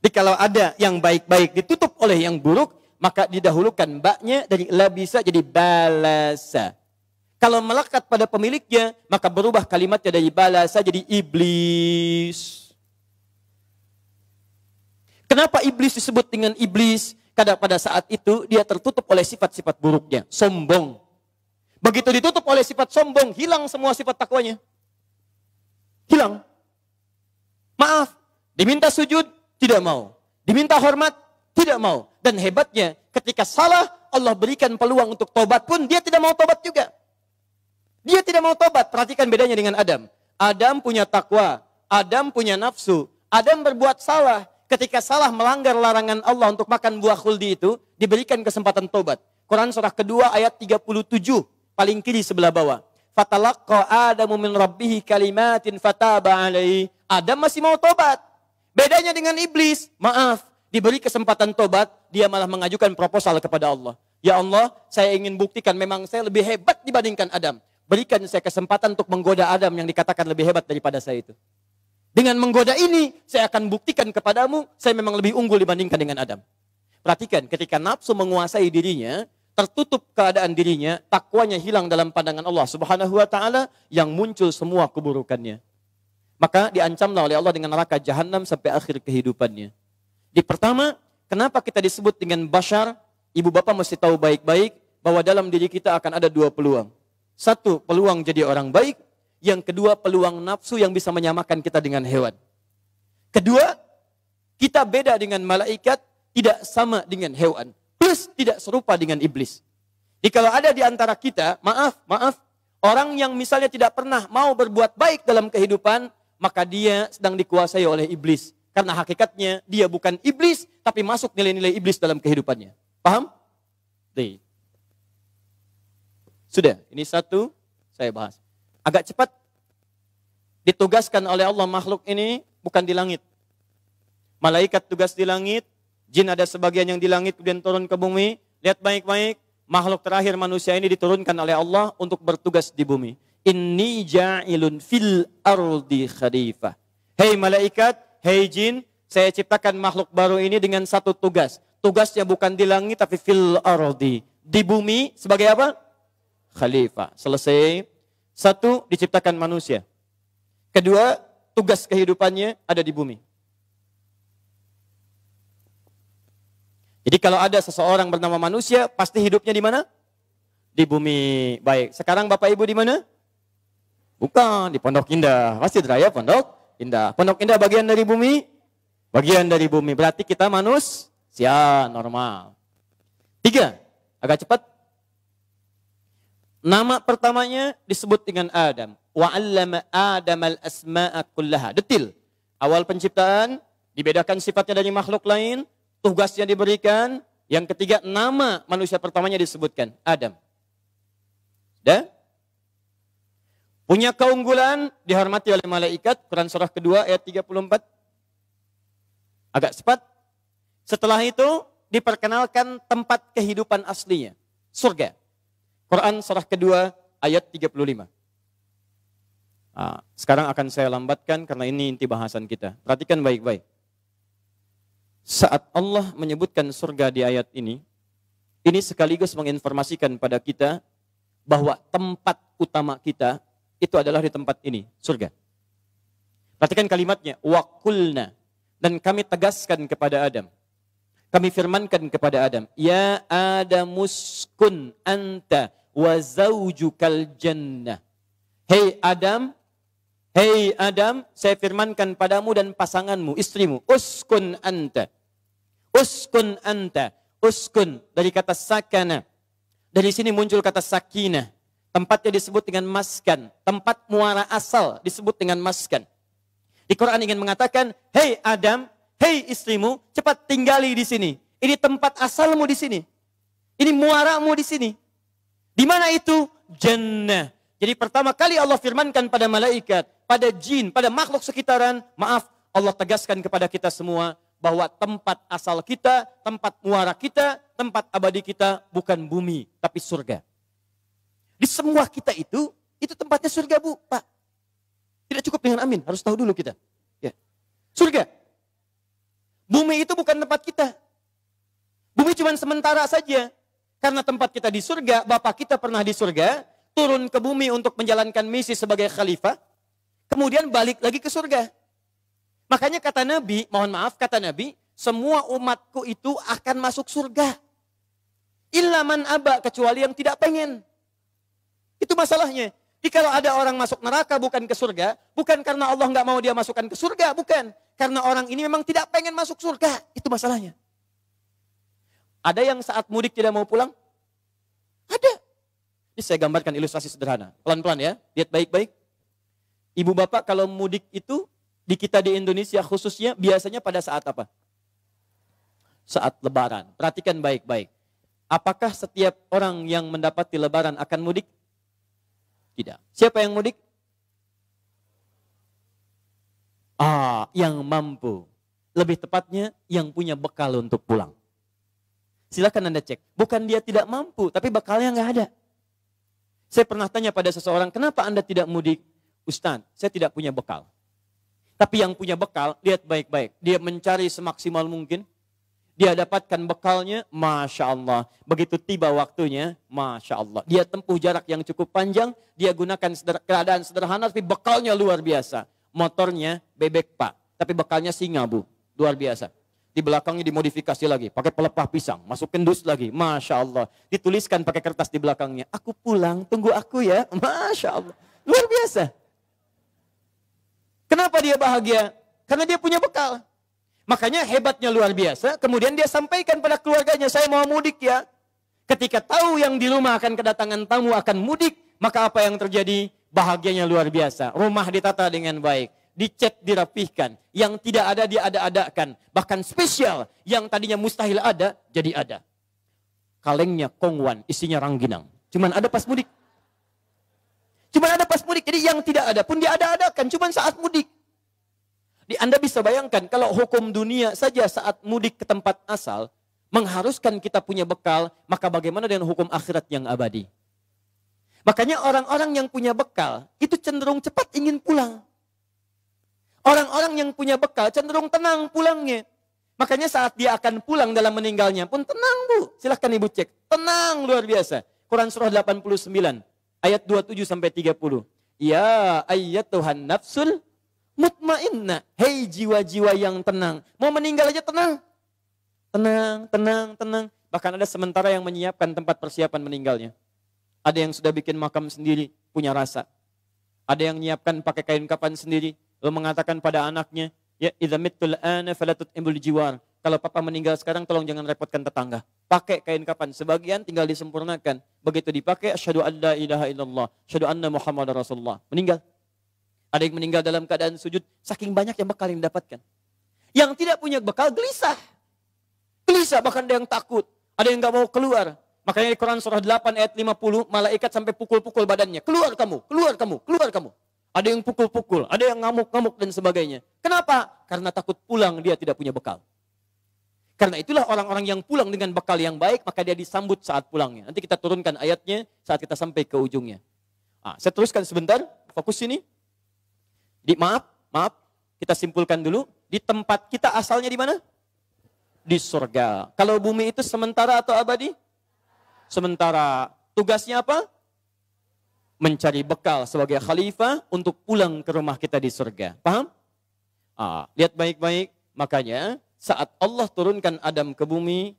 Kalau ada yang baik-baik ditutup oleh yang buruk, maka didahulukan baknya dari labisa jadi balasa. Kalau melekat pada pemiliknya, maka berubah kalimatnya dari balasa jadi iblis. Kenapa iblis disebut dengan iblis? Karena pada saat itu dia tertutup oleh sifat-sifat buruknya, sombong. Begitu ditutup oleh sifat sombong, hilang semua sifat takwanya. Hilang. Maaf, diminta sujud, tidak mau. Diminta hormat, tidak mau. Dan hebatnya, ketika salah, Allah berikan peluang untuk tobat pun, dia tidak mau tobat juga. Dia tidak mau tobat. Perhatikan bedanya dengan Adam. Adam punya takwa, Adam punya nafsu. Adam berbuat salah. Ketika salah melanggar larangan Allah untuk makan buah khuldi itu, diberikan kesempatan tobat. Quran surah kedua ayat 37, paling kiri sebelah bawah. Fatalaqqa Adamu min rabbihi kalimatin fataba alaihi. Adam masih mau tobat. Bedanya dengan iblis, maaf, diberi kesempatan tobat, dia malah mengajukan proposal kepada Allah. Ya Allah, saya ingin buktikan memang saya lebih hebat dibandingkan Adam. Berikan saya kesempatan untuk menggoda Adam yang dikatakan lebih hebat daripada saya itu. Dengan menggoda ini, saya akan buktikan kepadamu, saya memang lebih unggul dibandingkan dengan Adam. Perhatikan, ketika nafsu menguasai dirinya, tertutup keadaan dirinya, takwanya hilang dalam pandangan Allah Subhanahu wa taala, yang muncul semua keburukannya. Maka diancamlah oleh Allah dengan neraka jahanam sampai akhir kehidupannya. Di pertama, kenapa kita disebut dengan bashar? Ibu bapak mesti tahu baik-baik bahwa dalam diri kita akan ada dua peluang. Satu, peluang jadi orang baik. Yang kedua, peluang nafsu yang bisa menyamakan kita dengan hewan. Kedua, kita beda dengan malaikat, tidak sama dengan hewan. Plus tidak serupa dengan iblis. Jadi kalau ada di antara kita, maaf, orang yang misalnya tidak pernah mau berbuat baik dalam kehidupan, maka dia sedang dikuasai oleh iblis. Karena hakikatnya dia bukan iblis, tapi masuk nilai-nilai iblis dalam kehidupannya. Paham? Sudah, ini satu saya bahas. Agak cepat. Ditugaskan oleh Allah makhluk ini bukan di langit. Malaikat tugas di langit, jin ada sebagian yang di langit kemudian turun ke bumi. Lihat baik-baik, makhluk terakhir manusia ini diturunkan oleh Allah untuk bertugas di bumi. Inni ja'ilun fil ardi khalifah. Hei malaikat, hei jin, saya ciptakan makhluk baru ini dengan satu tugas. Tugasnya bukan di langit tapi fil ardi. Di bumi sebagai apa? Khalifah. Selesai. Satu, diciptakan manusia. Kedua, tugas kehidupannya ada di bumi. Jadi kalau ada seseorang bernama manusia, pasti hidupnya di mana? Di bumi. Baik, sekarang Bapak Ibu di mana? Bukan, di Pondok Indah. Masjid Raya Pondok Indah. Pondok Indah bagian dari bumi? Bagian dari bumi. Berarti kita manusia normal. Tiga, agak cepat. Nama pertamanya disebut dengan Adam. Wa 'allama Adamal asma'a kullaha. Detil. Awal penciptaan dibedakan sifatnya dari makhluk lain, tugasnya diberikan. Yang ketiga, nama manusia pertamanya disebutkan Adam. Dah? Punya keunggulan, dihormati oleh malaikat. Quran surah kedua ayat 34. Agak cepat. Setelah itu diperkenalkan tempat kehidupan aslinya, surga. Quran surah kedua ayat 35. Sekarang akan saya lambatkan karena ini inti bahasan kita. Perhatikan baik-baik. Saat Allah menyebutkan surga di ayat ini sekaligus menginformasikan pada kita bahwa tempat utama kita itu adalah di tempat ini, surga. Perhatikan kalimatnya, wa qulna, dan kami tegaskan kepada Adam. Kami firmankan kepada Adam, ya Adamuskun anta wa zaujukal jannah. Hei Adam, saya firmankan padamu dan pasanganmu, istrimu, uskun anta. Uskun anta. Uskun dari kata sakana. Dari sini muncul kata sakinah. Tempatnya disebut dengan maskan. Tempat muara asal disebut dengan maskan. Di Quran ingin mengatakan, hei Adam, hei istrimu, cepat tinggali di sini. Ini tempat asalmu di sini. Ini muaramu di sini. Di mana itu? Jannah. Jadi pertama kali Allah firmankan pada malaikat, pada jin, pada makhluk sekitaran, maaf, Allah tegaskan kepada kita semua bahwa tempat asal kita, tempat muara kita, tempat abadi kita bukan bumi, tapi surga. Di semua kita itu tempatnya surga, Bu, Pak. Tidak cukup dengan amin, harus tahu dulu kita. Ya. Surga. Bumi itu bukan tempat kita. Bumi cuma sementara saja. Karena tempat kita di surga, Bapak kita pernah di surga, turun ke bumi untuk menjalankan misi sebagai khalifah, kemudian balik lagi ke surga. Makanya kata Nabi, mohon maaf, kata Nabi, semua umatku itu akan masuk surga. Illa man aba, kecuali yang tidak pengen. Itu masalahnya. Jadi kalau ada orang masuk neraka bukan ke surga, bukan karena Allah nggak mau dia masukkan ke surga, bukan. Karena orang ini memang tidak pengen masuk surga. Itu masalahnya. Ada yang saat mudik tidak mau pulang? Ada. Ini saya gambarkan ilustrasi sederhana. Pelan-pelan ya, lihat baik-baik. Ibu bapak kalau mudik itu, di kita di Indonesia khususnya, biasanya pada saat apa? Saat lebaran. Perhatikan baik-baik. Apakah setiap orang yang mendapati lebaran akan mudik? Tidak. Siapa yang mudik? Yang mampu. Lebih tepatnya, yang punya bekal untuk pulang. Silakan Anda cek. Bukan dia tidak mampu, tapi bekalnya nggak ada. Saya pernah tanya pada seseorang, kenapa Anda tidak mudik? Ustaz, saya tidak punya bekal. Tapi yang punya bekal, lihat baik-baik. Dia mencari semaksimal mungkin. Dia dapatkan bekalnya, Masya Allah. Begitu tiba waktunya, Masya Allah. Dia tempuh jarak yang cukup panjang. Dia gunakan keadaan sederhana, tapi bekalnya luar biasa. Motornya bebek Pak, tapi bekalnya singa Bu. Luar biasa. Di belakangnya dimodifikasi lagi, pakai pelepah pisang, masukin dus lagi, Masya Allah. Dituliskan pakai kertas di belakangnya, aku pulang, tunggu aku ya, Masya Allah. Luar biasa. Kenapa dia bahagia? Karena dia punya bekal. Makanya hebatnya luar biasa, kemudian dia sampaikan pada keluarganya, saya mau mudik ya. Ketika tahu yang di rumah akan kedatangan tamu akan mudik, maka apa yang terjadi? Bahagianya luar biasa. Rumah ditata dengan baik. Dicat, dirapihkan. Yang tidak ada, dia ada-adakan. Bahkan spesial, yang tadinya mustahil ada, jadi ada. Kalengnya kongwan, isinya rangginang. Cuman ada pas mudik. Cuman ada pas mudik, jadi yang tidak ada pun dia ada-adakan, cuman saat mudik. Anda bisa bayangkan, kalau hukum dunia saja saat mudik ke tempat asal, mengharuskan kita punya bekal, maka bagaimana dengan hukum akhirat yang abadi? Makanya orang-orang yang punya bekal, itu cenderung cepat ingin pulang. Orang-orang yang punya bekal cenderung tenang pulangnya. Makanya saat dia akan pulang dalam meninggalnya pun tenang Bu. Silahkan Ibu cek. Tenang luar biasa. Quran surah 89 ayat 27 sampai 30. Ya ayyatuhan nafsul mutmainnah. Hei jiwa-jiwa yang tenang. Mau meninggal aja tenang. Tenang, tenang, tenang. Bahkan ada sementara yang menyiapkan tempat persiapan meninggalnya. Ada yang sudah bikin makam sendiri, punya rasa. Ada yang menyiapkan pakai kain kafan sendiri. Lalu mengatakan pada anaknya, ya idza mittul ana fala tut'imul jiwar. Kalau papa meninggal sekarang tolong jangan repotkan tetangga. Pakai kain kafan, sebagian tinggal disempurnakan. Begitu dipakai asyhadu an la ilaha illallah, asyhadu anna muhammadar rasulullah. Meninggal. Ada yang meninggal dalam keadaan sujud, saking banyak yang bekal yang didapatkan. Yang tidak punya bekal gelisah. Gelisah, bahkan ada yang takut, ada yang enggak mau keluar. Makanya di Quran surah 8 ayat 50, malaikat sampai pukul-pukul badannya. Keluar kamu, keluar kamu, keluar kamu. Ada yang pukul-pukul, ada yang ngamuk-ngamuk dan sebagainya. Kenapa? Karena takut pulang dia tidak punya bekal. Karena itulah orang-orang yang pulang dengan bekal yang baik, maka dia disambut saat pulangnya. Nanti kita turunkan ayatnya saat kita sampai ke ujungnya. Saya teruskan sebentar, fokus sini. Maaf, kita simpulkan dulu. Di tempat kita asalnya di mana? Di surga. Kalau bumi itu sementara atau abadi? Sementara. Tugasnya apa? Mencari bekal sebagai khalifah untuk pulang ke rumah kita di surga. Paham? Lihat baik-baik. Makanya saat Allah turunkan Adam ke bumi,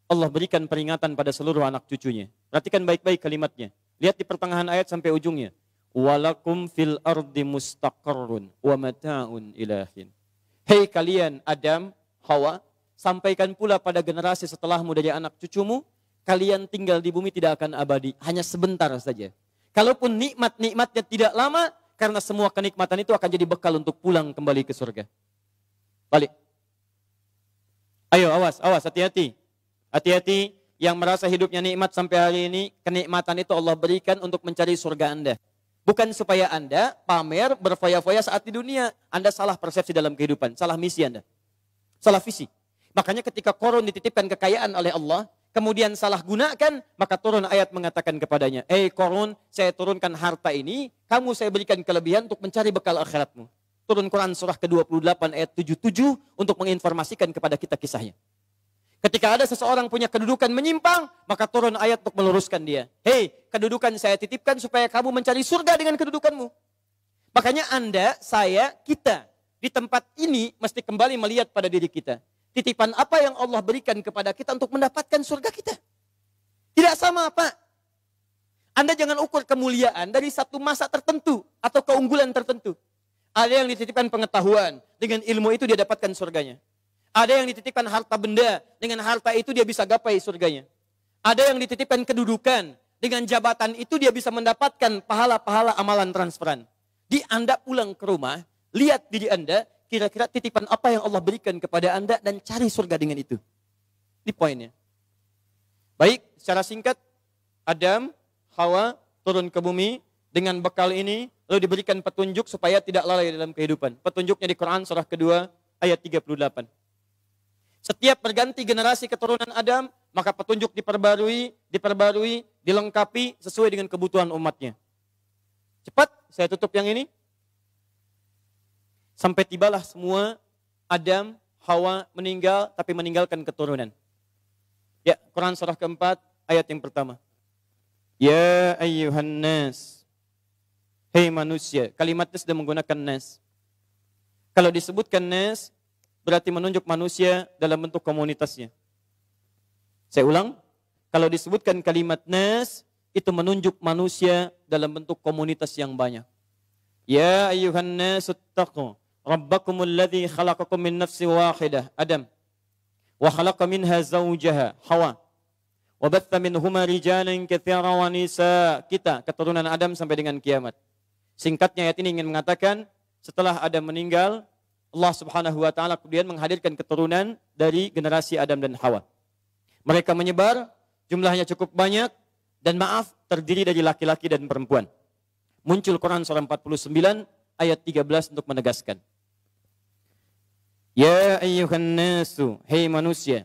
Allah berikan peringatan pada seluruh anak cucunya. Perhatikan baik-baik kalimatnya. Lihat di pertengahan ayat sampai ujungnya. Walakum fil ardi mustaqarrun wa mata'un ilahin. Hei kalian Adam, Hawa, sampaikan pula pada generasi setelahmu dari anak cucumu, kalian tinggal di bumi tidak akan abadi, hanya sebentar saja. Kalaupun nikmat-nikmatnya tidak lama, karena semua kenikmatan itu akan jadi bekal untuk pulang kembali ke surga. Balik. Ayo, awas, hati-hati. Hati-hati yang merasa hidupnya nikmat sampai hari ini, kenikmatan itu Allah berikan untuk mencari surga Anda. Bukan supaya Anda pamer, berfoya-foya saat di dunia. Anda salah persepsi dalam kehidupan, salah misi Anda. Salah visi. Makanya ketika Qarun dititipkan kekayaan oleh Allah, kemudian salah gunakan, maka turun ayat mengatakan kepadanya, Qarun, saya turunkan harta ini, kamu saya berikan kelebihan untuk mencari bekal akhiratmu. turun Quran surah ke-28 ayat 77 untuk menginformasikan kepada kita kisahnya. Ketika ada seseorang punya kedudukan menyimpang, maka turun ayat untuk meluruskan dia. Hei, kedudukan saya titipkan supaya kamu mencari surga dengan kedudukanmu. Makanya Anda, saya, kita di tempat ini mesti kembali melihat pada diri kita. Titipan apa yang Allah berikan kepada kita untuk mendapatkan surga kita. Tidak sama, Pak. Anda jangan ukur kemuliaan dari satu masa tertentu atau keunggulan tertentu. Ada yang dititipkan pengetahuan, dengan ilmu itu dia dapatkan surganya. Ada yang dititipkan harta benda, dengan harta itu dia bisa gapai surganya. Ada yang dititipkan kedudukan, dengan jabatan itu dia bisa mendapatkan pahala-pahala amalan transferan. Di Anda pulang ke rumah, lihat diri Anda, kira-kira titipan apa yang Allah berikan kepada Anda dan cari surga dengan itu. Ini poinnya. Baik, secara singkat, Adam, Hawa turun ke bumi dengan bekal ini, lalu diberikan petunjuk supaya tidak lalai dalam kehidupan. Petunjuknya di Quran surah kedua ayat 38. Setiap berganti generasi keturunan Adam, maka petunjuk diperbarui, dilengkapi sesuai dengan kebutuhan umatnya. Cepat, saya tutup yang ini. Sampai tibalah semua Adam, Hawa meninggal, tapi meninggalkan keturunan. Ya, Quran surah keempat, ayat yang pertama. Ya ayyuhan nas. Hei manusia, kalimatnya sudah menggunakan nas. Kalau disebutkan nas, berarti menunjuk manusia dalam bentuk komunitasnya. Saya ulang, kalau disebutkan kalimat nas, itu menunjuk manusia dalam bentuk komunitas yang banyak. Ya ayyuhan nas ittaqu rabbakumul ladzi khalaqakum min nafsin wahidah, Adam. Wa khalaqa minha zawjaha, Hawa. Wa batha minhuma rijalan katsiran wa nisaa, kita keturunan Adam sampai dengan kiamat. Singkatnya ayat ini ingin mengatakan, setelah Adam meninggal, Allah Subhanahu wa taala kemudian menghadirkan keturunan dari generasi Adam dan Hawa. Mereka menyebar, jumlahnya cukup banyak, dan maaf, terdiri dari laki-laki dan perempuan. Muncul Quran surah 49 ayat 13 untuk menegaskan. Ya ayyuhan nasu, hei manusia,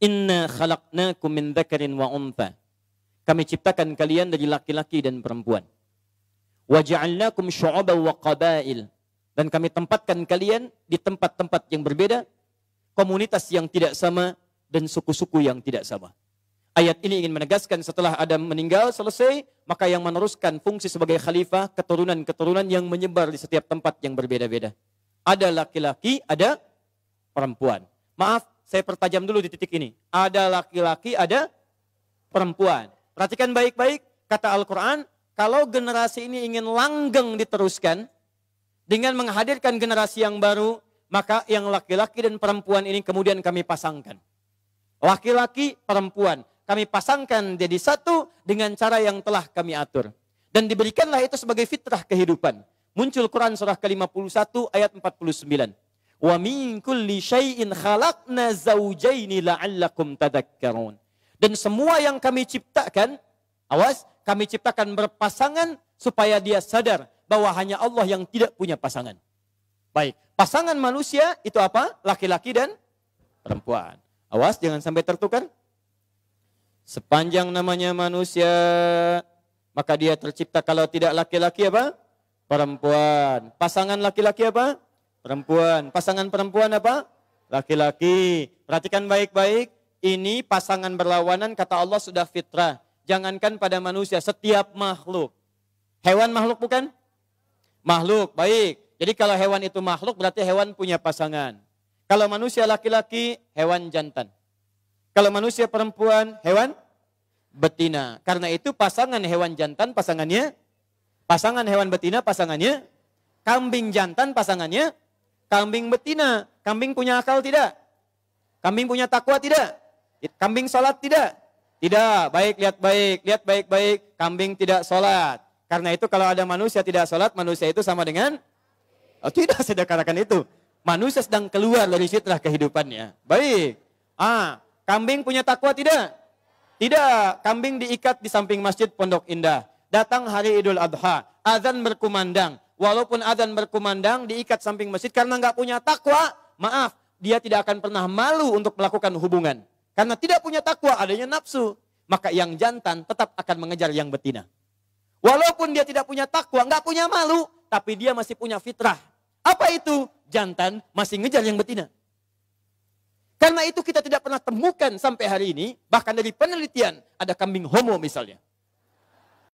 inna khalaqnakum min dzakarin wa untha. Kami ciptakan kalian dari laki-laki dan perempuan. Wa ja'alnakum syu'uban wa qabail. Dan kami tempatkan kalian di tempat-tempat yang berbeda, komunitas yang tidak sama, dan suku-suku yang tidak sama. Ayat ini ingin menegaskan setelah Adam meninggal selesai, maka yang meneruskan fungsi sebagai khalifah, keturunan-keturunan yang menyebar di setiap tempat yang berbeda-beda. Ada laki-laki, ada perempuan. Maaf, saya pertajam dulu di titik ini. Ada laki-laki, ada perempuan. Perhatikan baik-baik, kata Al-Quran, kalau generasi ini ingin langgeng diteruskan, dengan menghadirkan generasi yang baru, maka yang laki-laki dan perempuan ini kemudian kami pasangkan. Laki-laki, perempuan. Kami pasangkan jadi satu dengan cara yang telah kami atur. Dan diberikanlah itu sebagai fitrah kehidupan. Muncul Quran surah ke-51 ayat 49. Wa min kulli syai'in khalaqna zawjaini la'allakum tadhakkarun. Dan semua yang kami ciptakan, awas, kami ciptakan berpasangan supaya dia sadar bahwa hanya Allah yang tidak punya pasangan. Baik, pasangan manusia itu apa? Laki-laki dan perempuan. Awas, jangan sampai tertukar. Sepanjang namanya manusia, maka dia tercipta kalau tidak laki-laki apa? Perempuan. Pasangan laki-laki apa? Perempuan. Pasangan perempuan apa? Laki-laki. Perhatikan baik-baik. Ini pasangan berlawanan kata Allah sudah fitrah. Jangankan pada manusia, setiap makhluk. Hewan makhluk bukan? Makhluk, baik. Jadi kalau hewan itu makhluk berarti hewan punya pasangan. Kalau manusia laki-laki, hewan jantan. Kalau manusia perempuan, hewan betina. Karena itu pasangan hewan jantan pasangannya, pasangan hewan betina pasangannya, kambing jantan pasangannya, kambing betina. Kambing punya akal tidak? Kambing punya takwa tidak? Kambing sholat tidak? Tidak, baik, lihat baik-baik, kambing tidak sholat. Karena itu kalau ada manusia tidak sholat, manusia itu sama dengan, tidak, saya katakan itu. Manusia sedang keluar dari fitrah kehidupannya. Baik, kambing punya takwa tidak? Tidak, kambing diikat di samping masjid Pondok Indah. Datang hari Idul Adha, azan berkumandang. Walaupun azan berkumandang, diikat samping masjid karena nggak punya takwa, maaf, dia tidak akan pernah malu untuk melakukan hubungan. Karena tidak punya takwa, adanya nafsu. Maka yang jantan tetap akan mengejar yang betina. Walaupun dia tidak punya takwa, nggak punya malu, tapi dia masih punya fitrah. Apa itu? Jantan masih ngejar yang betina. Karena itu kita tidak pernah temukan sampai hari ini, bahkan dari penelitian, ada kambing homo misalnya.